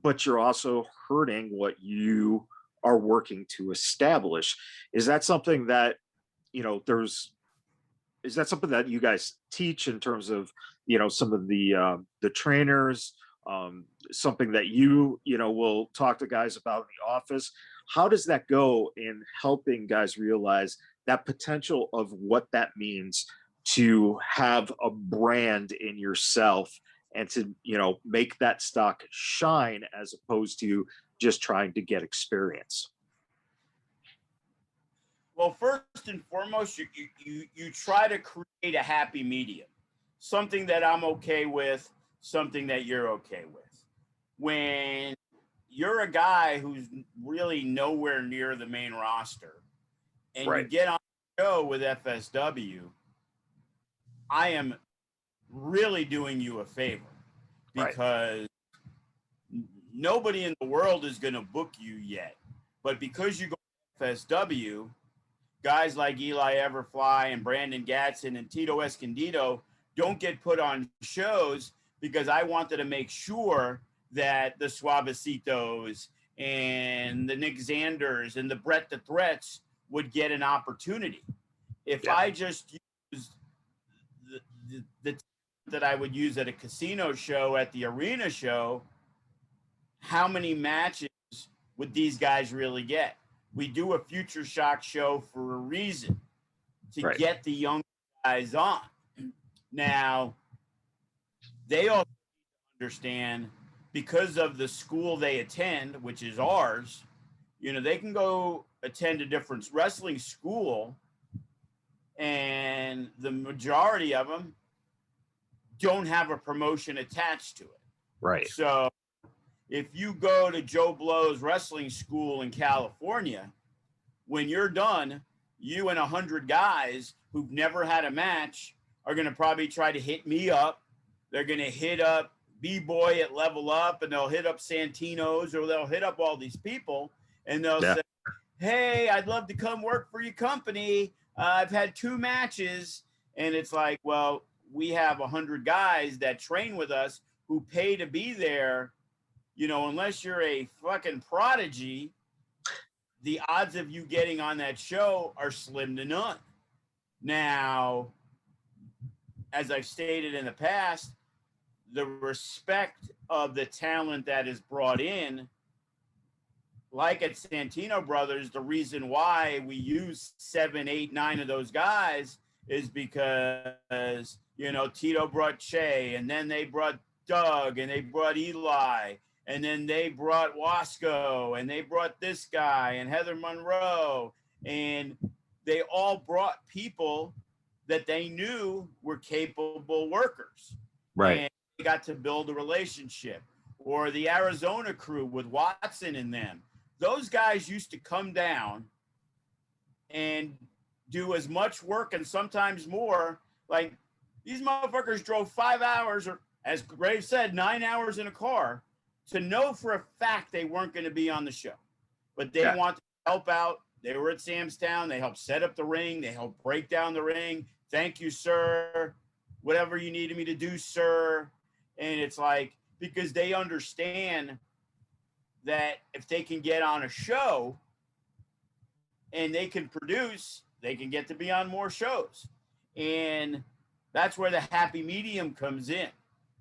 but you're also hurting what you are working to establish. Is that something that, is that something that you guys teach in terms of, some of the trainers, something that you will talk to guys about in the office? How does that go in helping guys realize that potential of what that means to have a brand in yourself and to, make that stock shine as opposed to just trying to get experience? Well, first and foremost, you try to create a happy medium, something that I'm okay with, something that you're okay with. When you're a guy who's really nowhere near the main roster and right. You get on the show with FSW, I am really doing you a favor, because nobody in the world is going to book you yet. But because you go to FSW, guys like Eli Everfly and Brandon Gatson and Tito Escondido don't get put on shows because I wanted to make sure that the Suavecitos and the Nick Xanders and the Bret the Threats would get an opportunity. If I just used the that I would use at a casino show, at the arena show, how many matches would these guys really get? We do a Future Shock show for a reason, to get the young guys on. Now, they all understand, because of the school they attend, which is ours, you know, they can go attend a different wrestling school, and the majority of them don't have a promotion attached to it. Right. So if you go to Joe Blow's wrestling school in California, when you're done, you and 100 guys who've never had a match are going to probably try to hit me up. They're going to hit up B-Boy at Level Up, and they'll hit up Santino's, or they'll hit up all these people, and they'll say, hey, I'd love to come work for your company. I've had 2 matches. And it's like, well, we have 100 guys that train with us who pay to be there. You know, unless you're a fucking prodigy, the odds of you getting on that show are slim to none. Now, as I've stated in the past, the respect of the talent that is brought in, like at Santino Brothers, the reason why we use 7, 8, 9 of those guys is because, you know, Tito brought Che, and then they brought Doug, and they brought Eli, and then they brought Wasco, and they brought this guy, and Heather Monroe, and they all brought people that they knew were capable workers. Right. And they got to build a relationship. Or the Arizona crew with Watson and them. Those guys used to come down and do as much work, and sometimes more. Like, these motherfuckers drove 5 hours, or as Grave said, 9 hours in a car, to know for a fact they weren't going to be on the show. But they wanted to help out. They were at Sam's Town. They helped set up the ring. They helped break down the ring. Thank you, sir. Whatever you needed me to do, sir. And it's like, because they understand that if they can get on a show and they can produce, they can get to be on more shows. And that's where the happy medium comes in.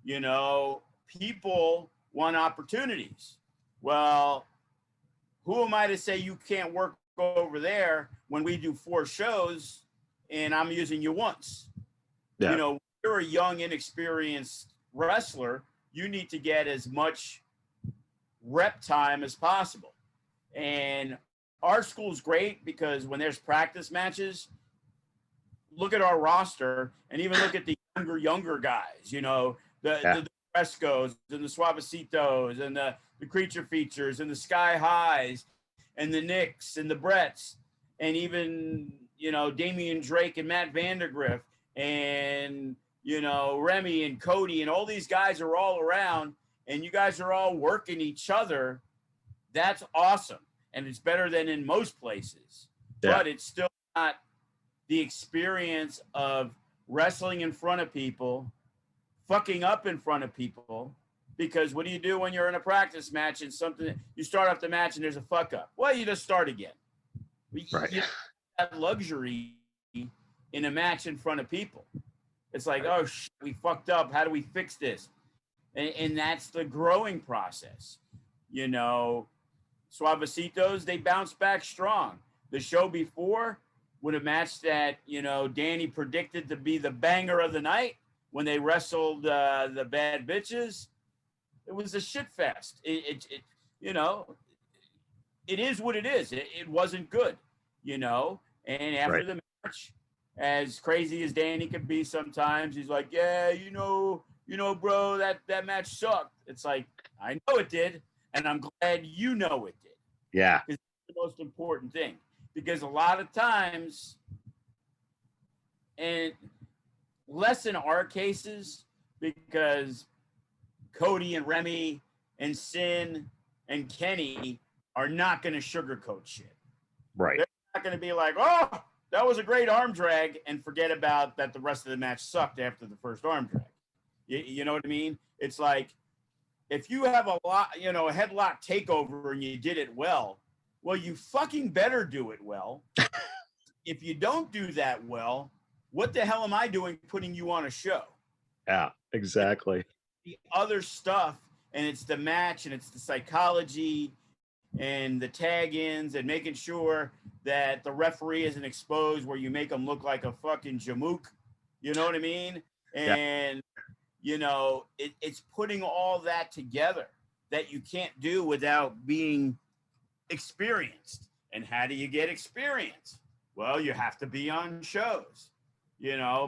You know, people want opportunities. Well, who am I to say you can't work over there when we do 4 shows and I'm using you once? You know, you're a young, inexperienced wrestler. You need to get as much rep time as possible. And our school's great because when there's practice matches, look at our roster and even look at the younger guys, you know, the Frescos and the Suavecitos and the Creature Features and the Sky Highs and the Knicks and the Bretts and even, you know, Damian Drake and Matt Vandergriff and, you know, Remy and Cody, and all these guys are all around, and you guys are all working each other. That's awesome. And it's better than in most places. But it's still not the experience of wrestling in front of people, fucking up in front of people. Because what do you do when you're in a practice match and you start off the match and there's a fuck up? Well, you just start again. Right. You have that luxury in a match in front of people. It's like, oh, shit, we fucked up. How do we fix this? And that's the growing process. You know, Suavecitos, they bounce back strong. The show before, with a match that, you know, Danny predicted to be the banger of the night when they wrestled the Bad Bitches, it was a shit fest. It you know, it is what it is. It wasn't good, you know. And after the match, as crazy as Danny could be sometimes, he's like, yeah, you know, bro, that match sucked. It's like, I know it did, and I'm glad you know it did. Yeah. It's the most important thing. Because a lot of times, and less in our cases, because Cody and Remy and Sin and Kenny are not going to sugarcoat shit. Right. They're not going to be like, oh, that was a great arm drag, and forget about that the rest of the match sucked after the first arm drag. You know what I mean? It's like, if you have a headlock takeover and you did it well, you fucking better do it well. If you don't do that well, what the hell am I doing putting you on a show? Yeah, exactly. The other stuff, and it's the match, and it's the psychology, and the tag-ins, and making sure that the referee isn't exposed where you make them look like a fucking jamook. You know what I mean? And, it's putting all that together that you can't do without being experienced. And how do you get experience? Well, you have to be on shows,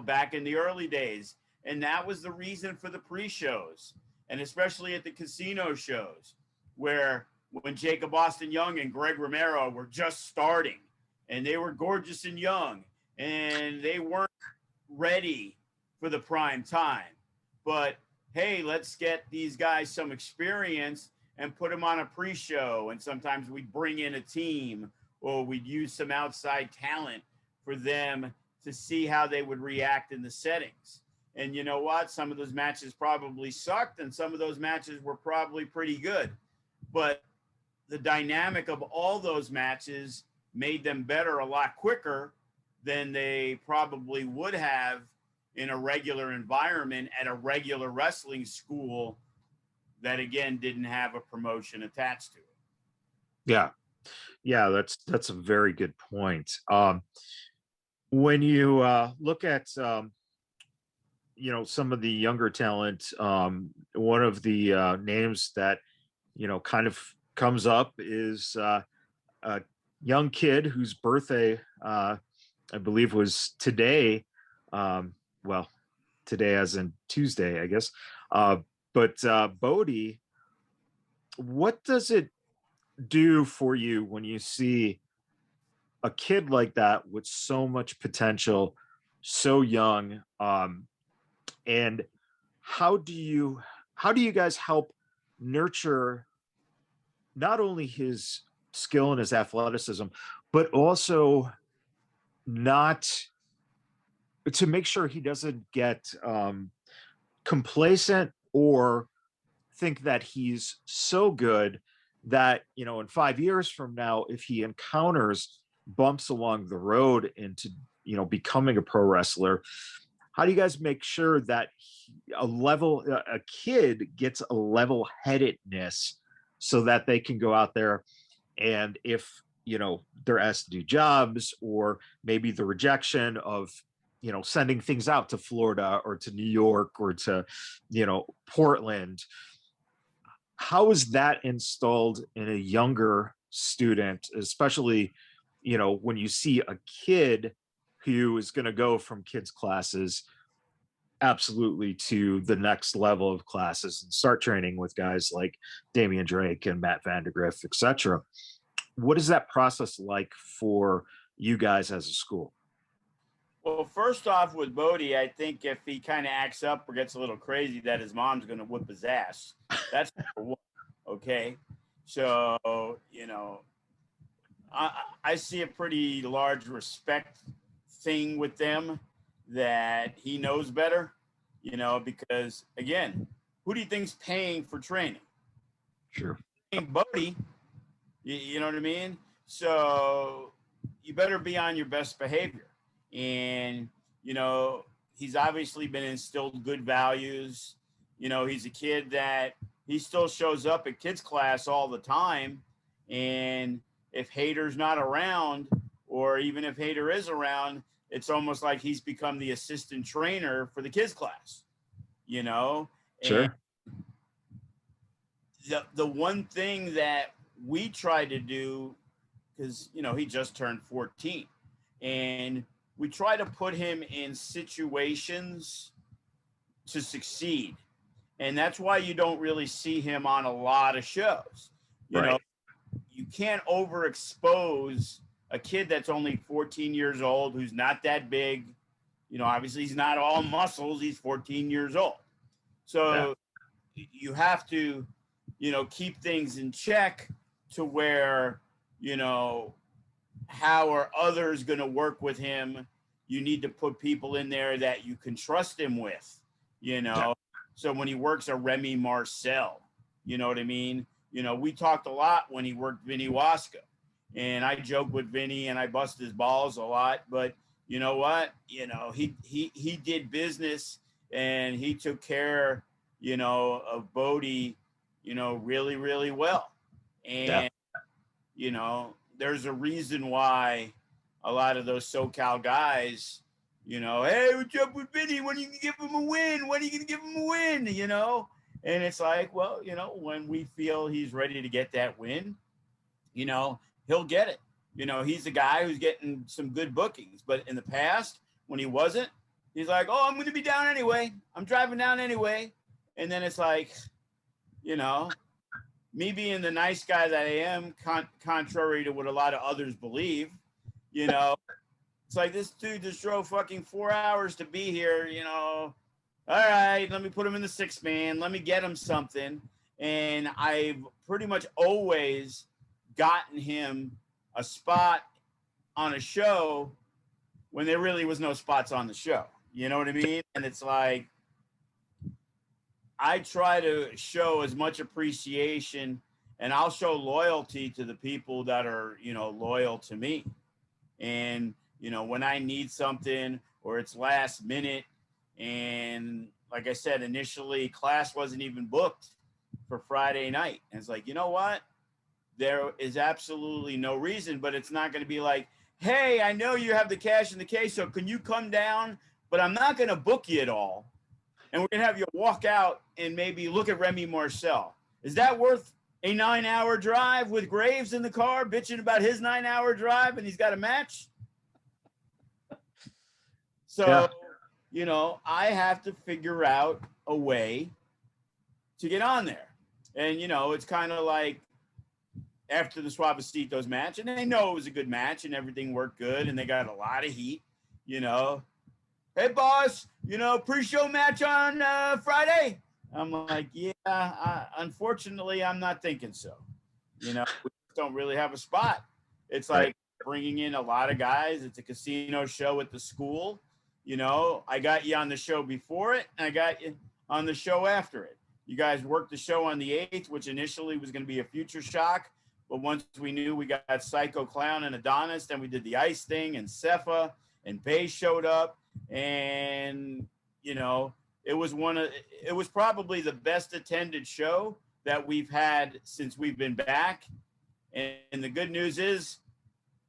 back in the early days. And that was the reason for the pre-shows, and especially at the casino shows, where when Jacob Austin Young and Greg Romero were just starting, and they were gorgeous and young, and they weren't ready for the prime time. But, hey, let's get these guys some experience and put them on a pre-show. And sometimes we'd bring in a team, or we'd use some outside talent for them to see how they would react in the settings. And you know what? Some of those matches probably sucked, and some of those matches were probably pretty good. But the dynamic of all those matches made them better a lot quicker than they probably would have in a regular environment at a regular wrestling school that, again, didn't have a promotion attached to it. Yeah, that's a very good point. When you look at some of the younger talent, one of the names that kind of comes up is a young kid whose birthday I believe was today. Today as in Tuesday, I guess. But Bodie, what does it do for you when you see a kid like that with so much potential, so young? And how do you guys help nurture not only his skill and his athleticism, but also not to make sure he doesn't get complacent or think that he's so good that in 5 years from now, if he encounters bumps along the road into becoming a pro wrestler, how do you guys make sure that a kid gets a level-headedness so that they can go out there, and if they're asked to do jobs, or maybe the rejection of sending things out to Florida or to New York or to Portland, how is that installed in a younger student, especially when you see a kid who is going to go from kids classes absolutely to the next level of classes and start training with guys like Damian Drake and Matt Vandegrift, etc. What is that process like for you guys as a school? Well, first off, with Bodie, I think if he kind of acts up or gets a little crazy, that his mom's going to whip his ass. That's number one. Okay. So, I see a pretty large respect thing with them, that he knows better, because, again, who do you think's paying for training? Sure. Bodie, you know what I mean? So you better be on your best behavior. And, he's obviously been instilled good values. He's a kid that he still shows up at kids class all the time. And if Hader's not around, or even if Hader is around, it's almost like he's become the assistant trainer for the kids class, Sure. And the one thing that we try to do, because, he just turned 14, and we try to put him in situations to succeed. And that's why you don't really see him on a lot of shows. You can't overexpose a kid that's only 14 years old, who's not that big. Obviously he's not all muscles. He's 14 years old. So you have to, keep things in check to where, how are others going to work with him? You need to put people in there that you can trust him with, you know. Yeah. So when he works a Remy Marcel, you know what I mean? You know, we talked a lot when he worked Vinny Wasca, and I joke with Vinny and I bust his balls a lot, but you know what? You know, he did business and he took care, you know, of Bodie, you know, really, really well. Yeah. And, you know, there's a reason why a lot of those SoCal guys, you know, hey, what's up with Vinny? When are you gonna give him a win? When are you gonna give him a win? You know? And it's like, well, you know, when we feel he's ready to get that win, you know, he'll get it. You know, he's the guy who's getting some good bookings. But in the past, when he wasn't, he's like, oh, I'm going to be down anyway. I'm driving down anyway. And then it's like, you know, me being the nice guy that I am, contrary to what a lot of others believe, you know, it's like this dude just drove fucking 4 hours to be here, you know. All right, let me put him in the 6-man. Let me get him something. And I've pretty much always gotten him a spot on a show when there really was no spots on the show. You know what I mean? And it's like, I try to show as much appreciation and I'll show loyalty to the people that are, you know, loyal to me. And, you know, when I need something or it's last minute, and like I said, initially class wasn't even booked for Friday night. And it's like, you know what? There is absolutely no reason, but it's not going to be like, hey, I know you have the cash in the case, so can you come down? But I'm not going to book you at all. And we're going to have you walk out and maybe look at Remy Marcel. Is that worth a 9-hour drive with Graves in the car bitching about his 9-hour drive and he's got a match? So, yeah. You know, I have to figure out a way to get on there. And, you know, it's kind of like after the Suavecitos match, and they know it was a good match and everything worked good and they got a lot of heat, you know. Hey, boss, you know, pre-show match on Friday? I'm like, yeah, unfortunately, I'm not thinking so. You know, we don't really have a spot. It's like bringing in a lot of guys. It's a casino show at the school. You know, I got you on the show before it, and I got you on the show after it. You guys worked the show on the 8th, which initially was going to be a Future Shock. But once we knew we got Psycho Clown and Adonis, then we did the ice thing, and Sefa and Bay showed up. And, you know, it was probably the best attended show that we've had since we've been back. And the good news is,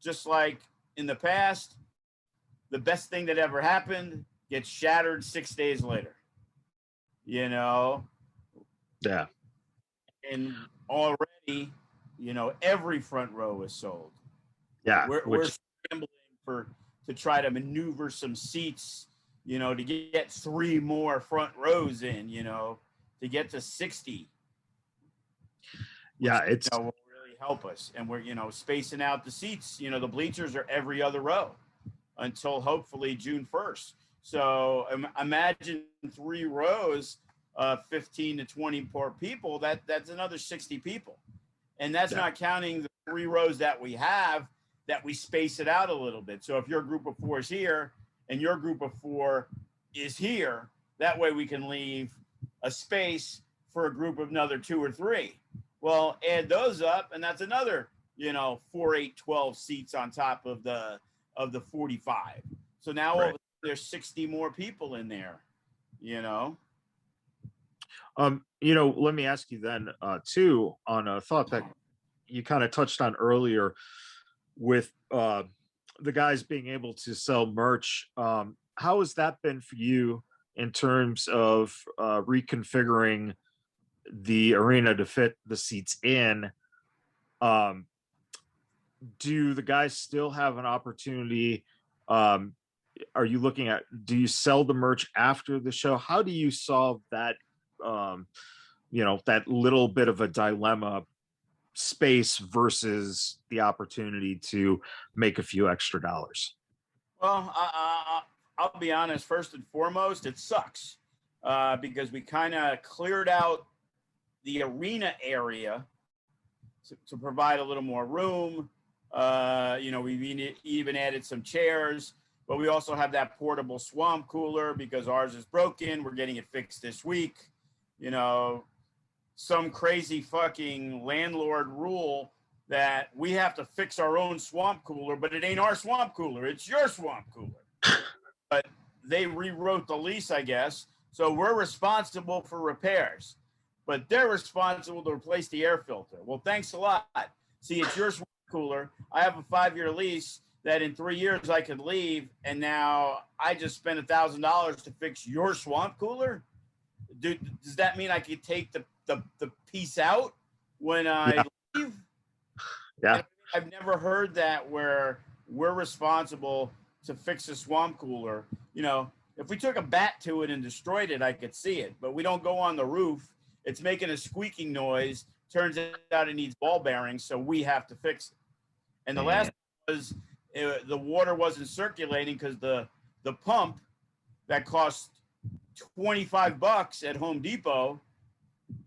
just like in the past, the best thing that ever happened gets shattered 6 days later, you know? Yeah. And already, you know, every front row is sold. Yeah. We're scrambling to try to maneuver some seats, you know, to get 3 more front rows in, you know, to get to 60. Yeah, which, you know, will really help us. And we're, you know, spacing out the seats. You know, the bleachers are every other row until hopefully June 1st. So imagine 3 rows, 15 to 24 people. That's another 60 people. And that's not counting the 3 rows that we have, that we space it out a little bit. So if your group of 4 is here and your group of 4 is here, that way we can leave a space for a group of another 2 or 3. Well, add those up, and that's another, you know, 4, 8, 12 seats on top of the 45. So now there's 60 more people in there, you know. You know, let me ask you then, too, on a thought that you kind of touched on earlier with the guys being able to sell merch. How has that been for you in terms of reconfiguring the arena to fit the seats in? Do the guys still have an opportunity? Are you looking at, do you sell the merch after the show? How do you solve that, you know, that little bit of a dilemma, space versus the opportunity to make a few extra dollars? Well, I'll be honest, first and foremost, it sucks because we kind of cleared out the arena area to provide a little more room, We've even added some chairs, but we also have that portable swamp cooler because ours is broken. We're getting it fixed this week. Some crazy fucking landlord rule that we have to fix our own swamp cooler, but it ain't our swamp cooler. It's your swamp cooler. But they rewrote the lease, I guess. So we're responsible for repairs, but they're responsible to replace the air filter. Well, thanks a lot. See, it's your swamp cooler. I have a 5-year lease that in 3 years I could leave, and now I just spent $1,000 to fix your swamp cooler. Does that mean I could take the piece out when I leave? Yeah. I've never heard that where we're responsible to fix a swamp cooler. If we took a bat to it and destroyed it, I could see it, but we don't go on the roof. It's making a squeaking noise. Turns out it needs ball bearings, so we have to fix it. And the last was the water wasn't circulating because the pump that cost $25 at Home Depot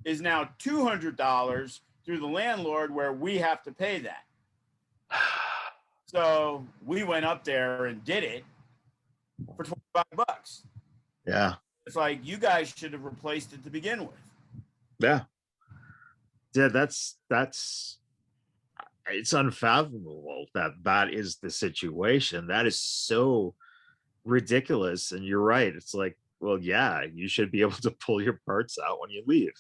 is now $200 through the landlord, where we have to pay that. So we went up there and did it for $25. Yeah. It's like, you guys should have replaced it to begin with. Yeah. That's it's unfathomable that is the situation. That is so ridiculous. And you're right. It's like, well, yeah, you should be able to pull your parts out when you leave.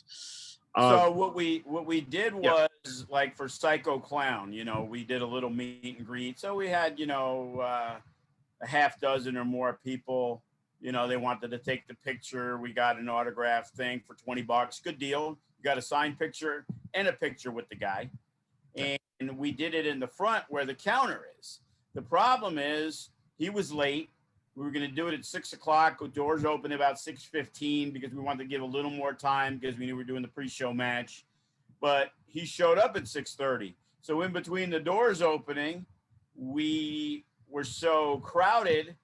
So what we did was, like, for Psycho Clown, we did a little meet and greet. So we had, a half dozen or more people. They wanted to take the picture. We got an autograph thing for $20. Good deal. You got a signed picture and a picture with the guy. And we did it in the front where the counter is. The problem is he was late. We were going to do it at 6 o'clock. Doors open about 6:15 because we wanted to give a little more time because we knew we were doing the pre-show match. But he showed up at 6:30. So in between the doors opening, we were so crowded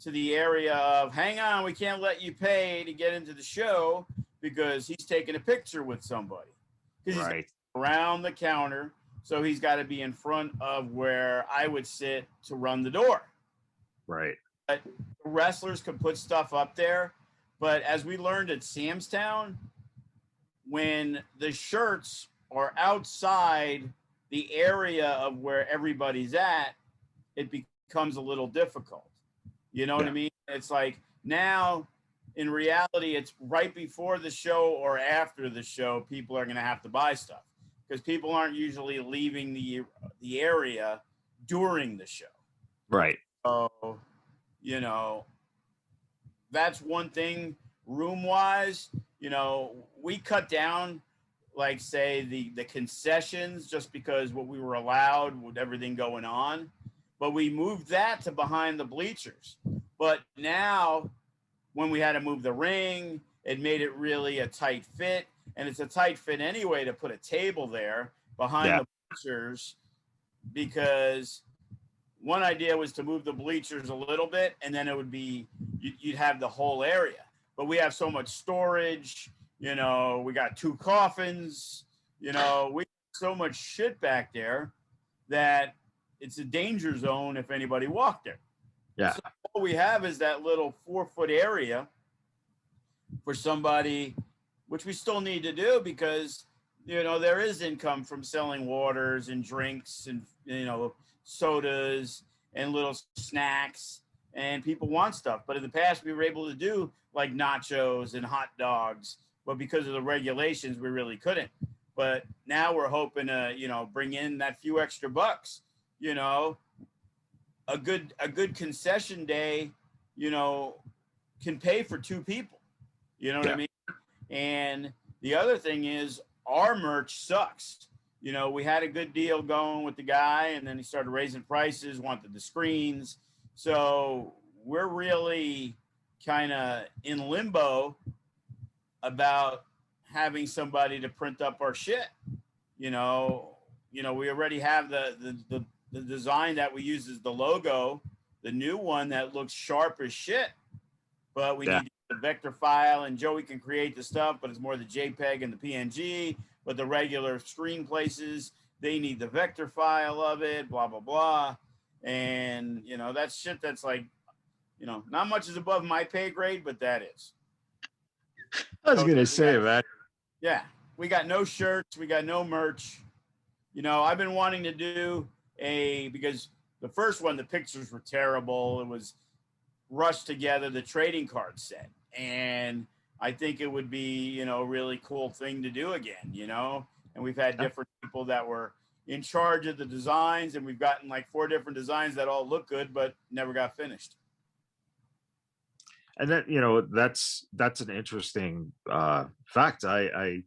to the area of, hang on, we can't let you pay to get into the show because he's taking a picture with somebody. Right. He's around the counter, so he's got to be in front of where I would sit to run the door. Right. But the wrestlers could put stuff up there. But as we learned at Sam's Town, when the shirts are outside the area of where everybody's at, it becomes a little difficult. You know what I mean? It's like, now, in reality, it's right before the show or after the show, people are going to have to buy stuff because people aren't usually leaving the area during the show. Right. So, that's one thing. Room-wise, we cut down, like, say, the concessions just because what we were allowed with everything going on. But we moved that to behind the bleachers. But now, when we had to move the ring, it made it really a tight fit. And it's a tight fit anyway to put a table there behind the bleachers, because one idea was to move the bleachers a little bit, and then it would be, you'd have the whole area. But we have so much storage, we got 2 coffins, we have so much shit back there that it's a danger zone if anybody walked there. Yeah. So all we have is that little 4-foot area for somebody, which we still need to do because, there is income from selling waters and drinks and, sodas and little snacks, and people want stuff. But in the past, we were able to do like nachos and hot dogs, but because of the regulations, we really couldn't. But now we're hoping to, bring in that few extra bucks. A good concession day, can pay for 2 people. You know what I mean? And the other thing is, our merch sucks. We had a good deal going with the guy, and then he started raising prices, wanted the screens. So we're really kind of in limbo about having somebody to print up our shit. We already have the design that we use as the logo, the new one that looks sharp as shit, but we need the vector file, and Joey can create the stuff, but it's more the JPEG and the PNG. But the regular screen places, They need the vector file of it, blah, blah, blah. And, that's shit that's like, not much is above my pay grade, but that is. I was So gonna say, man. yeah, we got no shirts, we got no merch. I've been wanting to do because the first one, the pictures were terrible. It was rushed together, the trading card set. And I think it would be, a really cool thing to do again, and we've had different people that were in charge of the designs, and we've gotten like 4 different designs that all look good, but never got finished. And that, that's an interesting fact. I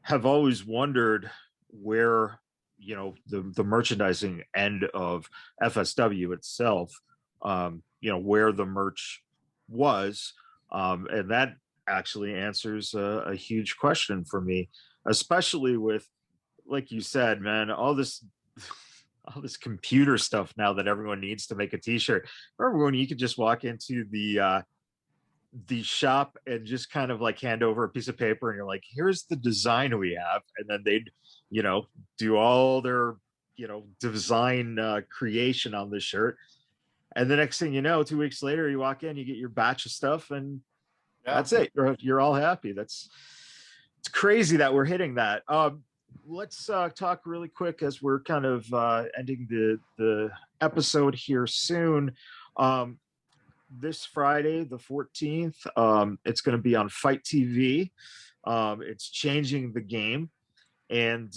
have always wondered where, the merchandising end of FSW itself, where the merch was. And that actually answers a huge question for me, especially with, like you said, man, all this computer stuff now that everyone needs to make a t-shirt. Remember when you could just walk into the shop and just kind of like hand over a piece of paper and you're like, here's the design we have, and then they'd do all their design creation on the shirt, and the next thing you know, 2 weeks later you walk in, you get your batch of stuff, and that's it. You're all happy. It's crazy that we're hitting that. Let's talk really quick as we're kind of ending the episode here soon. This Friday, the 14th, it's going to be on Fight TV. It's changing the game. And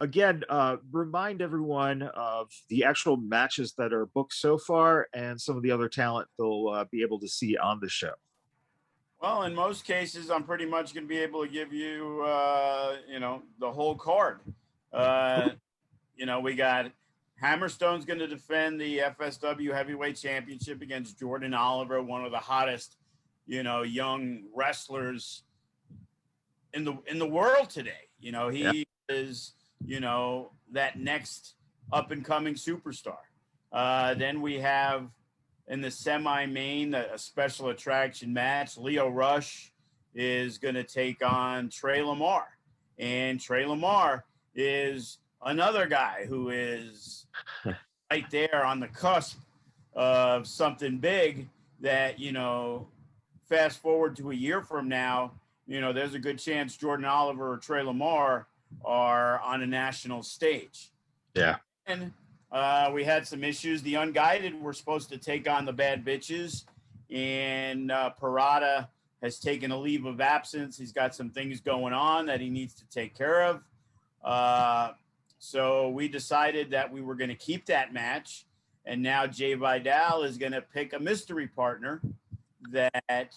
again, remind everyone of the actual matches that are booked so far and some of the other talent they'll be able to see on the show. Well, in most cases, I'm pretty much going to be able to give you, the whole card. We got Hammerstone's going to defend the FSW Heavyweight Championship against Jordan Oliver, one of the hottest, young wrestlers in the world today. He is, that next up and coming superstar. Then we have in the semi-main a special attraction match. Lio Rush is going to take on Tre Lamar, and Tre Lamar is another guy who is right there on the cusp of something big that, fast forward to a year from now, there's a good chance Jordan Oliver or Tre Lamar are on a national stage. Yeah. And we had some issues. The Unguided were supposed to take on the Bad Bitches, and Parada has taken a leave of absence. He's got some things going on that he needs to take care of. So we decided that we were going to keep that match, and now Jay Vidal is going to pick a mystery partner that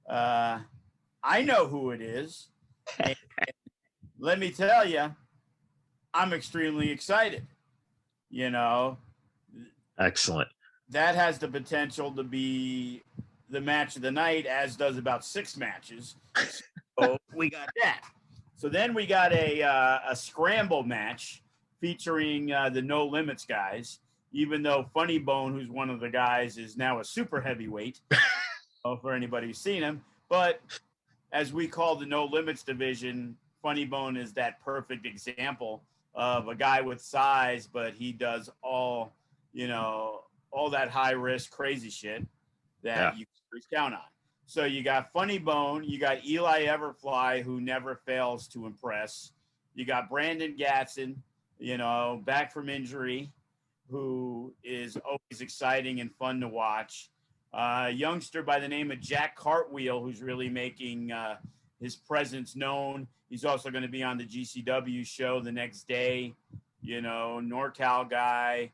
I know who it is. And let me tell you, I'm extremely excited. Excellent. That has the potential to be the match of the night, as does about 6 matches. So we got that. So then we got a scramble match featuring the No Limits guys, even though Funny Bone, who's one of the guys, is now a super heavyweight. For anybody who's seen him. But as we call the No Limits division, Funny Bone is that perfect example of a guy with size, but he does all that high risk, crazy shit that you can count on. So you got Funny Bone, you got Eli Everfly, who never fails to impress. You got Brandon Gatson, back from injury, who is always exciting and fun to watch. Youngster by the name of Jack Carthwheel, who's really making his presence known. He's also going to be on the GCW show the next day. NorCal guy,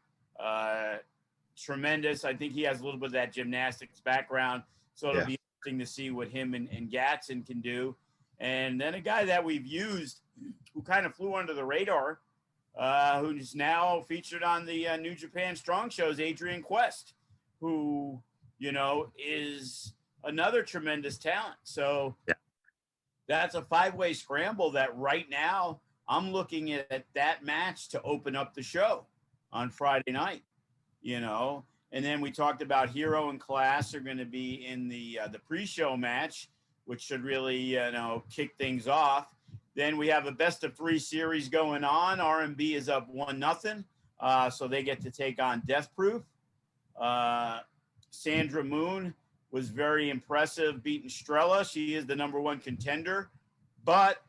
tremendous. I think he has a little bit of that gymnastics background, so it'll be interesting to see what him and Gatson can do. And then a guy that we've used who kind of flew under the radar, who's now featured on the New Japan Strong shows, Adrian Quest, who is another tremendous talent. So that's a 5-way scramble that right now I'm looking at that match to open up the show on Friday night, and then we talked about Hero and Class are going to be in the pre-show match, which should really, kick things off. Then we have a best of 3 series going on. R&B is up 1-0. So they get to take on Death Proof. Sandra Moone was very impressive, beating Estrella. She is the #1 contender, but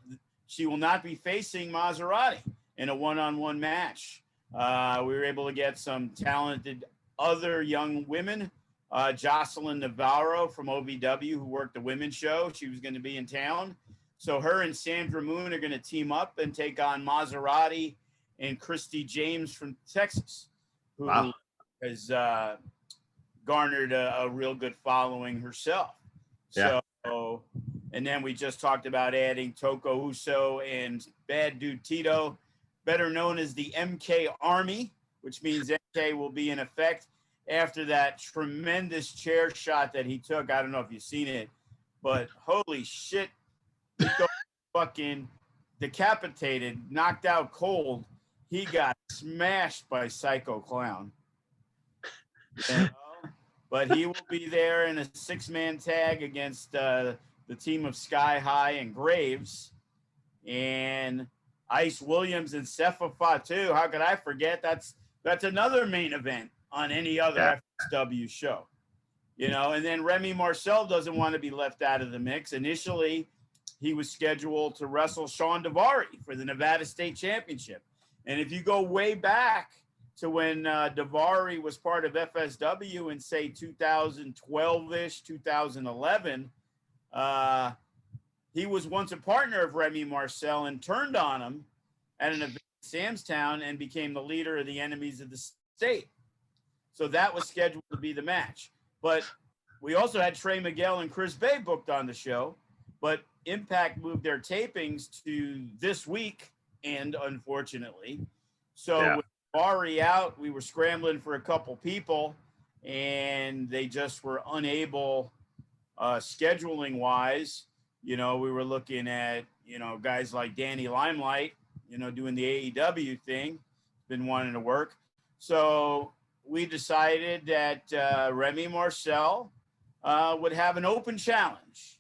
she will not be facing Maserati in a one-on-one match. We were able to get some talented other young women. Jocelyn Navarro from OVW, who worked the women's show. She was going to be in town. So her and Sandra Moone are going to team up and take on Maserati and Christy James from Texas, who has garnered a real good following herself. Yeah. So, and then we just talked about adding Toko Uso and Bad Dude Tito, better known as the MK Army, which means MK will be in effect after that tremendous chair shot that he took. I don't know if you've seen it, but holy shit, he got fucking decapitated, knocked out cold. He got smashed by Psycho Clown. You know? But he will be there in a 6-man tag against the team of Sky High and Graves. And Ice Williams and Sefa Fatu. How could I forget? That's another main event on any other FSW show. You know, and then Remy Marcel doesn't want to be left out of the mix. Initially, he was scheduled to wrestle Sean Davari for the Nevada State Championship. And if you go way back to when Davari was part of FSW in, say, 2012-ish, 2011, he was once a partner of Remy Marcel and turned on him at an event in Samstown and became the leader of the Enemies of the State. So that was scheduled to be the match. But we also had Trey Miguel and Chris Bay booked on the show, but Impact moved their tapings to this week, and unfortunately. So with Ari out, we were scrambling for a couple people, and they just were unable, scheduling-wise. You know, we were looking at, you know, guys like Danny Limelight, you know, doing the AEW thing, been wanting to work. So we decided that Remy Marcel would have an open challenge.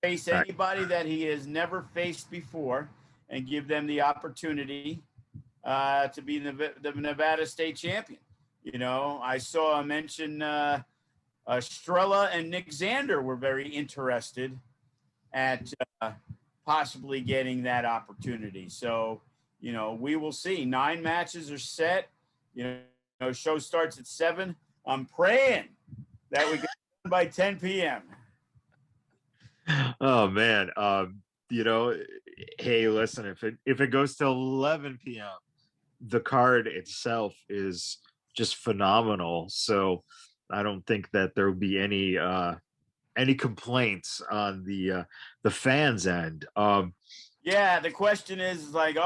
Face anybody that he has never faced before and give them the opportunity to be the Nevada State champion. You know, I saw a mention Estrella and Nick Xander were very interested at possibly getting that opportunity. So, you know, we will see. 9 matches are set. You know, show starts at 7. I'm praying that we get done by 10 p.m. Oh man. You know, hey, listen, if it goes till 11 p.m., the card itself is just phenomenal. So I don't think that there will be any complaints on the fans' end. Yeah, the question is like,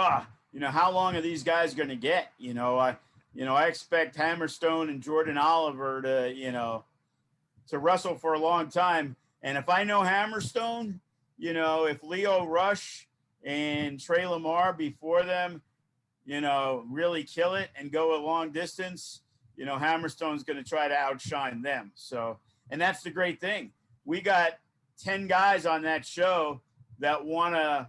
you know, how long are these guys going to get? You know, I expect Hammerstone and Jordan Oliver to, you know, to wrestle for a long time. And if I know Hammerstone, you know, if Lio Rush and Tre Lamar before them, you know, really kill it and go a long distance, you know, Hammerstone's going to try to outshine them. So, and that's the great thing. We got 10 guys on that show that want to,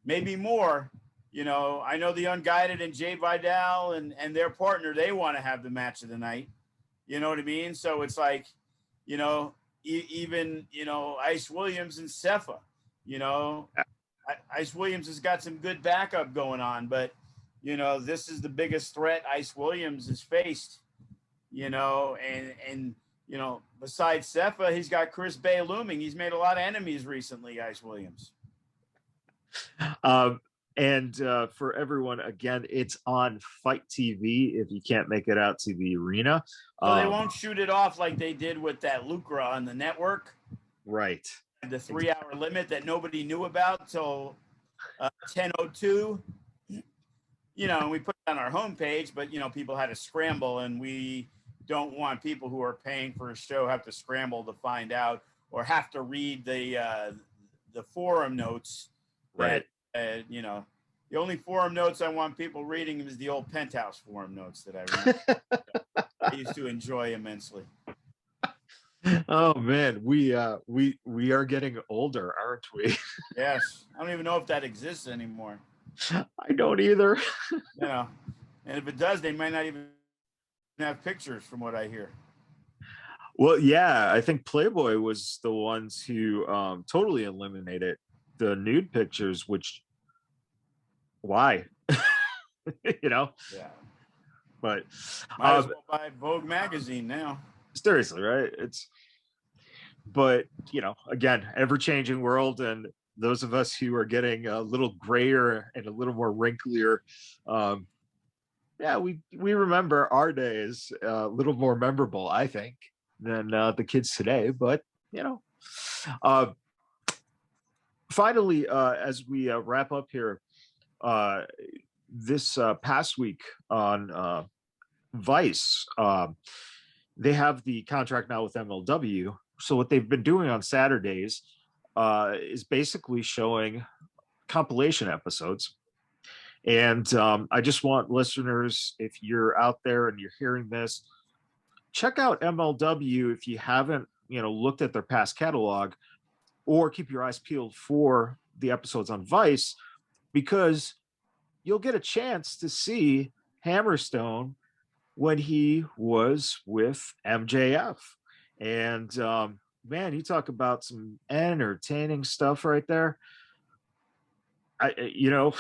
maybe more. You know, I know the Unguided and Jay Vidal and their partner, they want to have the match of the night. You know what I mean? So it's like, you know, even, you know, Ice Williams and Sefa, you know, Ice Williams has got some good backup going on, but, you know, this is the biggest threat Ice Williams has faced, you know, and you know, besides Sefa, he's got Chris Bay looming. He's made a lot of enemies recently, Ice Williams. And for everyone, again, it's on Fight TV if you can't make it out to the arena. So they won't shoot it off like they did with that Lucra on the network. Right. The 3-hour limit that nobody knew about till 10:02. You know, and we put it on our homepage, but, you know, people had to scramble, and we don't want people who are paying for a show have to scramble to find out or have to read the forum notes. Right. You know, the only forum notes I want people reading is the old Penthouse forum notes that I read. I used to enjoy immensely. Oh man, we are getting older, aren't we? Yes, I don't even know if that exists anymore. I don't either. You know, and if it does, they might not even have pictures, from what I hear. Well, yeah, I think Playboy was the ones who totally eliminated the nude pictures, which why? you know, Yeah, but might as well buy Vogue magazine now. seriously, right? It's but again, ever changing world, and those of us who are getting a little grayer and a little more wrinklier, um, yeah, we remember our days a little more memorable, I think, than the kids today. But you know, uh, finally, as we wrap up here, uh, this past week on Vice, they have the contract now with MLW. So what they've been doing on Saturdays is basically showing compilation episodes. And I just want listeners, if you're out there and you're hearing this, check out MLW if you haven't, looked at their past catalog, or keep your eyes peeled for the episodes on Vice, because you'll get a chance to see Hammerstone when he was with MJF. And man, you talk about some entertaining stuff right there. You know,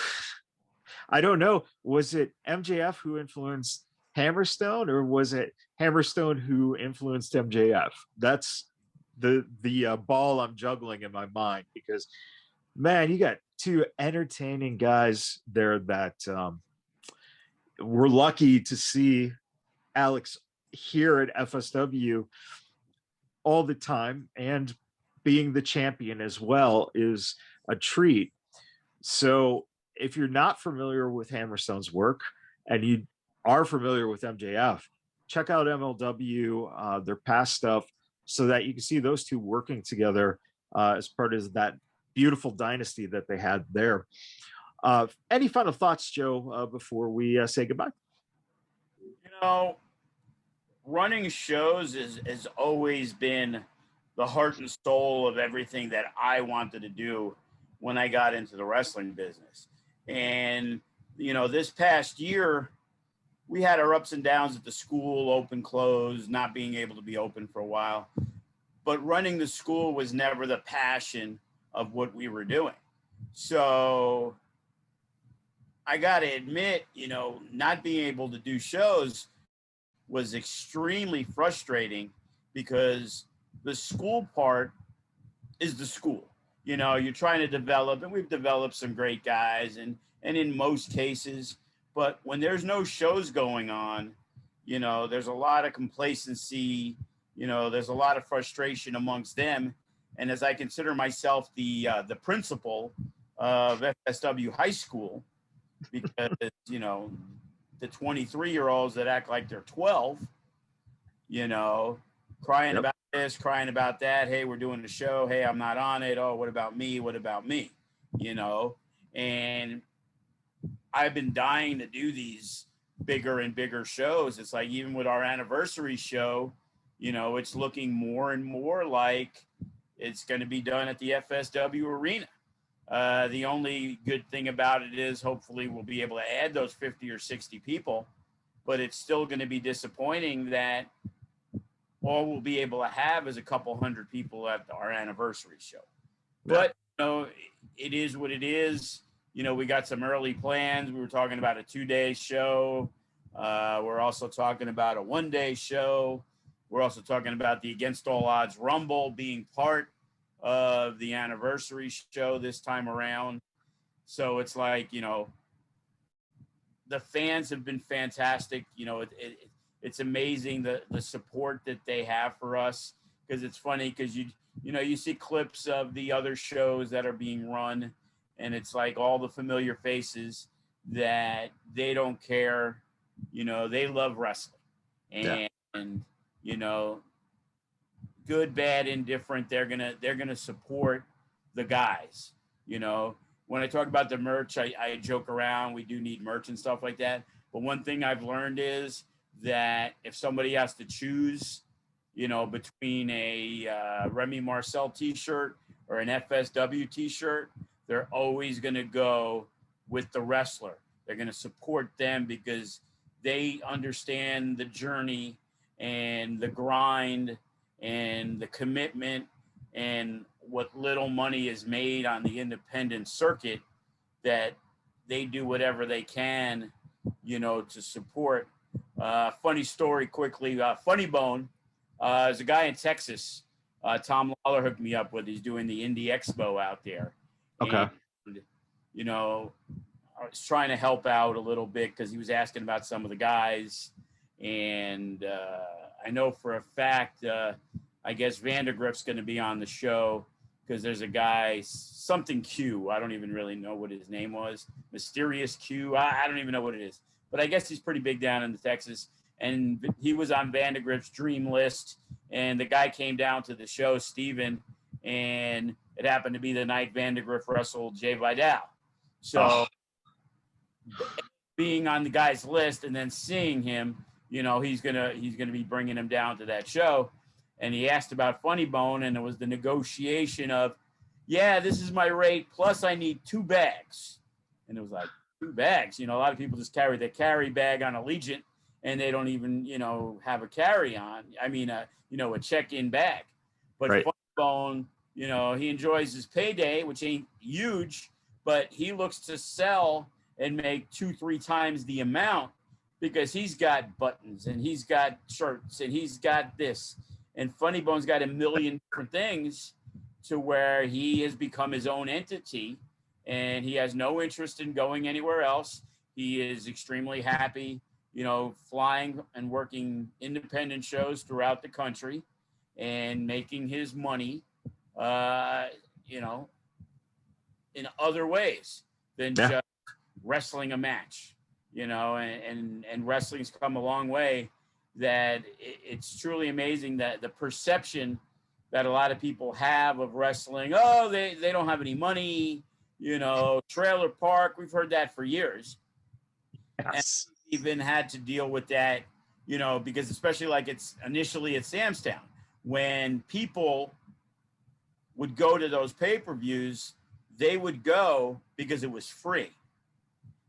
I don't know. Was it MJF who influenced Hammerstone, or was it Hammerstone who influenced MJF? That's the ball I'm juggling in my mind, because man, you got two entertaining guys there that we're lucky to see Alex here at FSW all the time, and being the champion as well is a treat. So if you're not familiar with Hammerstone's work and you are familiar with MJF, check out MLW, their past stuff, so that you can see those two working together as part of that beautiful dynasty that they had there. Any final thoughts, Joe, before we say goodbye? You know, running shows has always been the heart and soul of everything that I wanted to do when I got into the wrestling business. And, this past year, we had our ups and downs at the school, open, close, not being able to be open for a while. But running the school was never the passion of what we were doing. So I got to admit, not being able to do shows was extremely frustrating, because the school part is the school. You're trying to develop, and we've developed some great guys, and in most cases, but when there's no shows going on, there's a lot of complacency, there's a lot of frustration amongst them. And as I consider myself the principal of FSW high school, because, the 23-year-olds that act like they're 12, crying about this, crying about that. Hey, we're doing the show. Hey, I'm not on it. Oh, what about me? What about me? And I've been dying to do these bigger and bigger shows. It's like, even with our anniversary show, it's looking more and more like it's going to be done at the FSW arena. The only good thing about it is, hopefully we'll be able to add those 50 or 60 people, but it's still going to be disappointing that all we'll be able to have is a couple hundred people at our anniversary show. Yeah. But, it is what it is. We got some early plans. We were talking about a 2-day show. We're also talking about a 1-day show. We're also talking about the Against All Odds Rumble being part of the anniversary show this time around. So it's like, the fans have been fantastic. It's amazing the support that they have for us, because it's funny, because you see clips of the other shows that are being run, and it's like all the familiar faces that they don't care, they love wrestling, and good, bad, indifferent, they're gonna support the guys. When I talk about the merch, I joke around, we do need merch and stuff like that, but one thing I've learned is that if somebody has to choose you know, between a Remy Marcel t-shirt or an FSW t-shirt, they're always going to go with the wrestler. They're going to support them because they understand the journey and the grind and the commitment and what little money is made on the independent circuit, that they do whatever they can, you know, to support. Funny story quickly, Funny Bone, there's a guy in Texas, Tom Lawler hooked me up with. He's doing the Indie Expo out there. Okay. And, you know, I was trying to help out a little bit because he was asking about some of the guys. And I know for a fact, I guess Vandergrift's going to be on the show because there's a guy, something Q. I don't even really know what his name was. Mysterious Q. I don't even know what it is. But I guess he's pretty big down in Texas. And he was on Vandergrift's dream list. And the guy came down to the show, Steven, and it happened to be the night Vandergrift wrestled Jay Vidal. So being on the guy's list and then seeing him, you know, he's gonna be bringing him down to that show. And he asked about Funny Bone, and it was the negotiation of, yeah, this is my rate, plus I need 2 bags. And it was like, 2 bags? You know, a lot of people just carry their carry bag on Allegiant, and they don't even, you know, have a carry-on. I mean, you know, a check-in bag. But right. Funny Bone, you know, he enjoys his payday, which ain't huge, but he looks to sell and make 2-3 times the amount because he's got buttons and he's got shirts and he's got this. And Funny Bone's got a million different things to where he has become his own entity and he has no interest in going anywhere else. He is extremely happy, you know, flying and working independent shows throughout the country and making his money, you know, in other ways than just wrestling a match, you know, and wrestling's come a long way. That it's truly amazing that the perception that a lot of people have of wrestling, oh, they don't have any money, you know, trailer park. We've heard that for years. Yes. And we've even had to deal with that, you know, because especially like it's initially at Sam's Town, when people would go to those pay-per-views, they would go because it was free.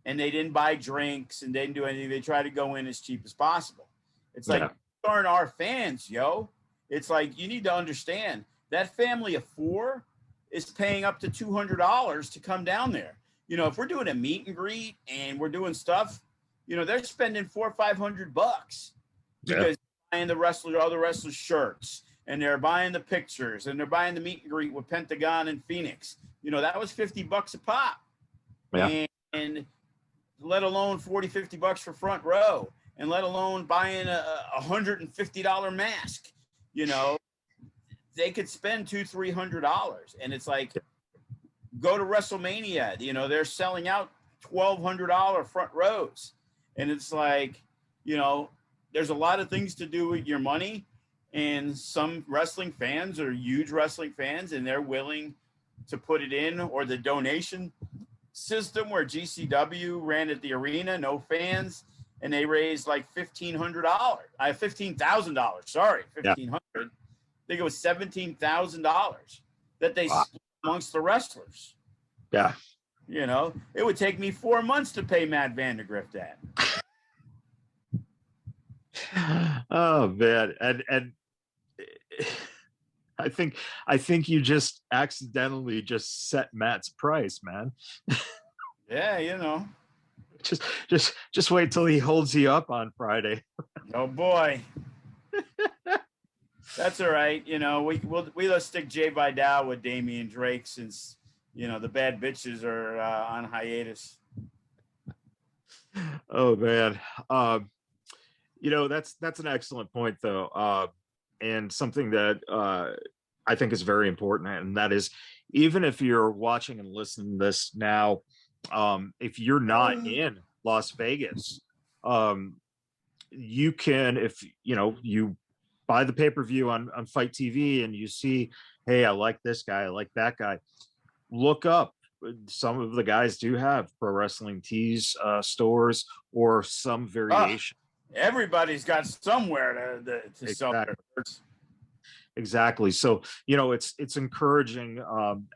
And they didn't buy drinks and they didn't do anything. They tried to go in as cheap as possible. It's like, you aren't our fans, yo. It's like, you need to understand that family of 4 is paying up to $200 to come down there. You know, if we're doing a meet and greet and we're doing stuff, you know, they're spending $400 or $500 because they're buying the other wrestlers' shirts and they're buying the pictures and they're buying the meet and greet with Pentagon and Phoenix. You know, that was $50 a pop. Yeah. And let alone $40-$50 for front row. And let alone buying a $150 mask, you know, they could spend $200-$300. And it's like, go to WrestleMania, you know, they're selling out $1,200 front rows. And it's like, you know, there's a lot of things to do with your money. And some wrestling fans are huge wrestling fans and they're willing to put it in, or the donation system where GCW ran at the arena, no fans. And they raised like $15,000. Sorry, $1,500. I think it was $17,000 that they split amongst the wrestlers. Yeah, you know, it would take me 4 months to pay Matt Vandergrift that. Oh man, and I think you just accidentally just set Matt's price, man. Yeah, you know. Just wait till he holds you up on Friday. Oh boy. That's all right. You know, we'll stick Jay Vidal with Damian Drake since, you know, the bad bitches are on hiatus. Oh man. You know, that's an excellent point though. And something that I think is very important, and that is, even if you're watching and listening to this now, if you're not in Las Vegas, you can, if you know, you buy the pay-per-view on Fight TV and you see, hey, I like this guy, I like that guy, look up. Some of the guys do have pro wrestling tees stores or some variation. Everybody's got somewhere to sell their shirts. exactly. So, it's encouraging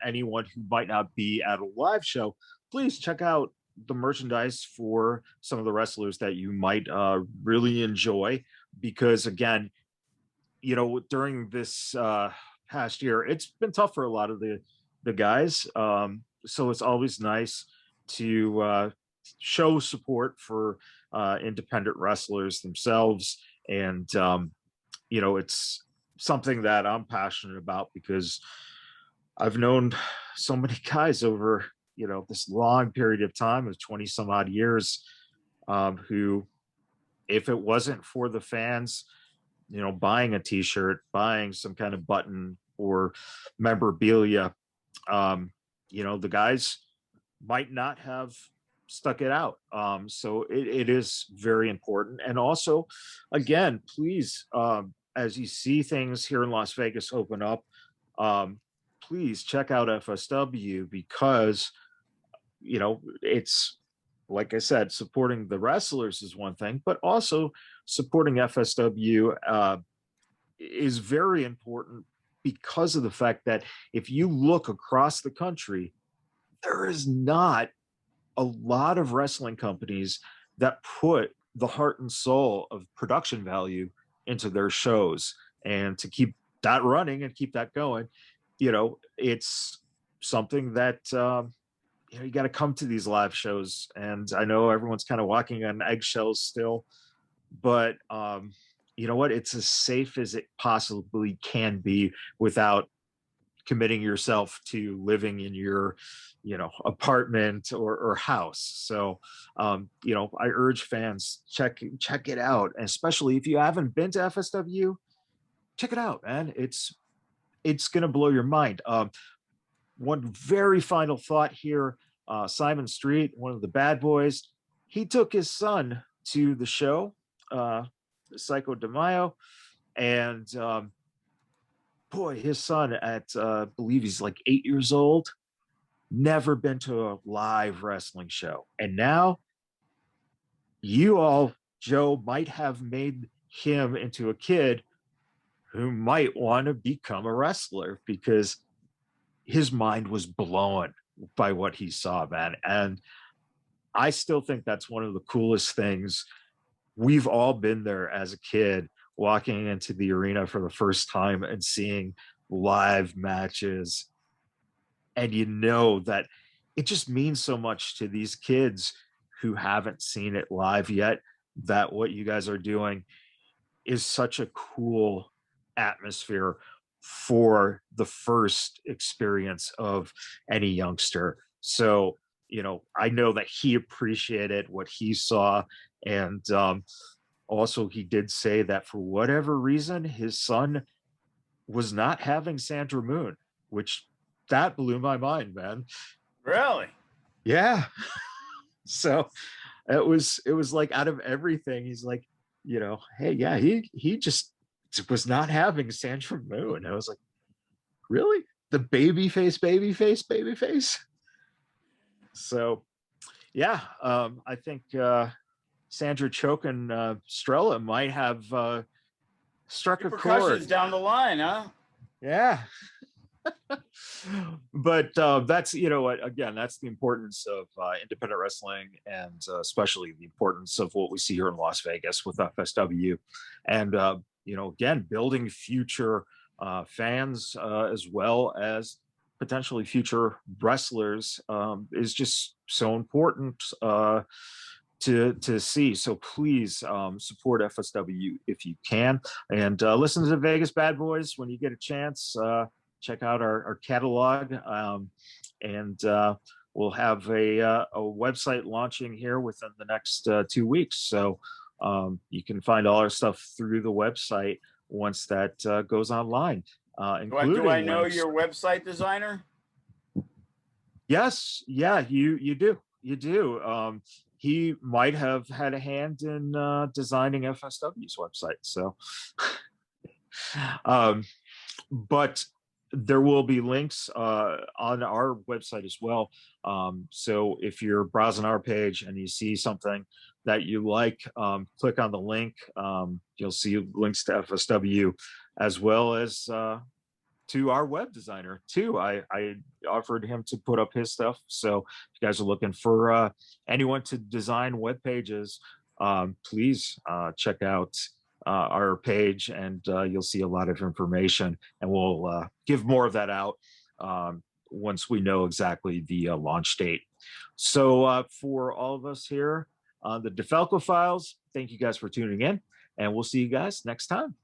anyone who might not be at a live show, please check out the merchandise for some of the wrestlers that you might really enjoy. Because again, during this past year, it's been tough for a lot of the guys. So it's always nice to show support for independent wrestlers themselves. And it's something that I'm passionate about, because I've known so many guys over this long period of time of 20 some odd years, who, if it wasn't for the fans buying a t-shirt, buying some kind of button or memorabilia, the guys might not have stuck it out. So it is very important. And also, again, please, as you see things here in Las Vegas open up, please check out FSW, because it's, like I said, supporting the wrestlers is one thing, but also supporting FSW is very important, because of the fact that if you look across the country, there is not a lot of wrestling companies that put the heart and soul of production value into their shows. And to keep that running and keep that going, it's something that you got to come to these live shows. And I know everyone's kind of walking on eggshells still, but you know what? It's as safe as it possibly can be without committing yourself to living in your, apartment or house. So, I urge fans, check it out. And especially if you haven't been to FSW, check it out, man. It's going to blow your mind. One very final thought here. Simon Street, one of the bad boys, he took his son to the show, Psycho de Mayo, and boy, his son at believe he's like 8 years old, never been to a live wrestling show, and now you all, Joe, might have made him into a kid who might want to become a wrestler, because his mind was blown by what he saw, man. And I still think that's one of the coolest things. We've all been there as a kid, walking into the arena for the first time and seeing live matches. And that it just means so much to these kids who haven't seen it live yet, that what you guys are doing is such a cool atmosphere for the first experience of any youngster. So, I know that he appreciated what he saw. And also, he did say that for whatever reason, his son was not having Sandra Moone, which that blew my mind, man. Really? Yeah. So it was like, out of everything, he's like, hey, yeah, he just was not having Sandra Moone. I was like, really? The baby face. So yeah, I think Sandra Choke and Estrella might have struck a chord down the line, huh? Yeah. But that's, again, that's the importance of independent wrestling, and especially the importance of what we see here in Las Vegas with FSW. And again, building future fans, as well as potentially future wrestlers, is just so important to see. So please support FSW if you can, and listen to the Vegas Bad Boys when you get a chance. Check out our catalog, and we'll have a website launching here within the next 2 weeks. So you can find all our stuff through the website once that goes online. Do I know your website designer? Yes, yeah, you do. He might have had a hand in designing FSW's website. So, but there will be links on our website as well. So if you're browsing our page and you see something that you like, click on the link. You'll see links to FSW. as well as to our web designer too. I offered him to put up his stuff. So if you guys are looking for anyone to design web pages, please check out our page, and you'll see a lot of information, and we'll give more of that out once we know exactly the launch date. So for all of us here on the DeFalco Files, thank you guys for tuning in, and we'll see you guys next time.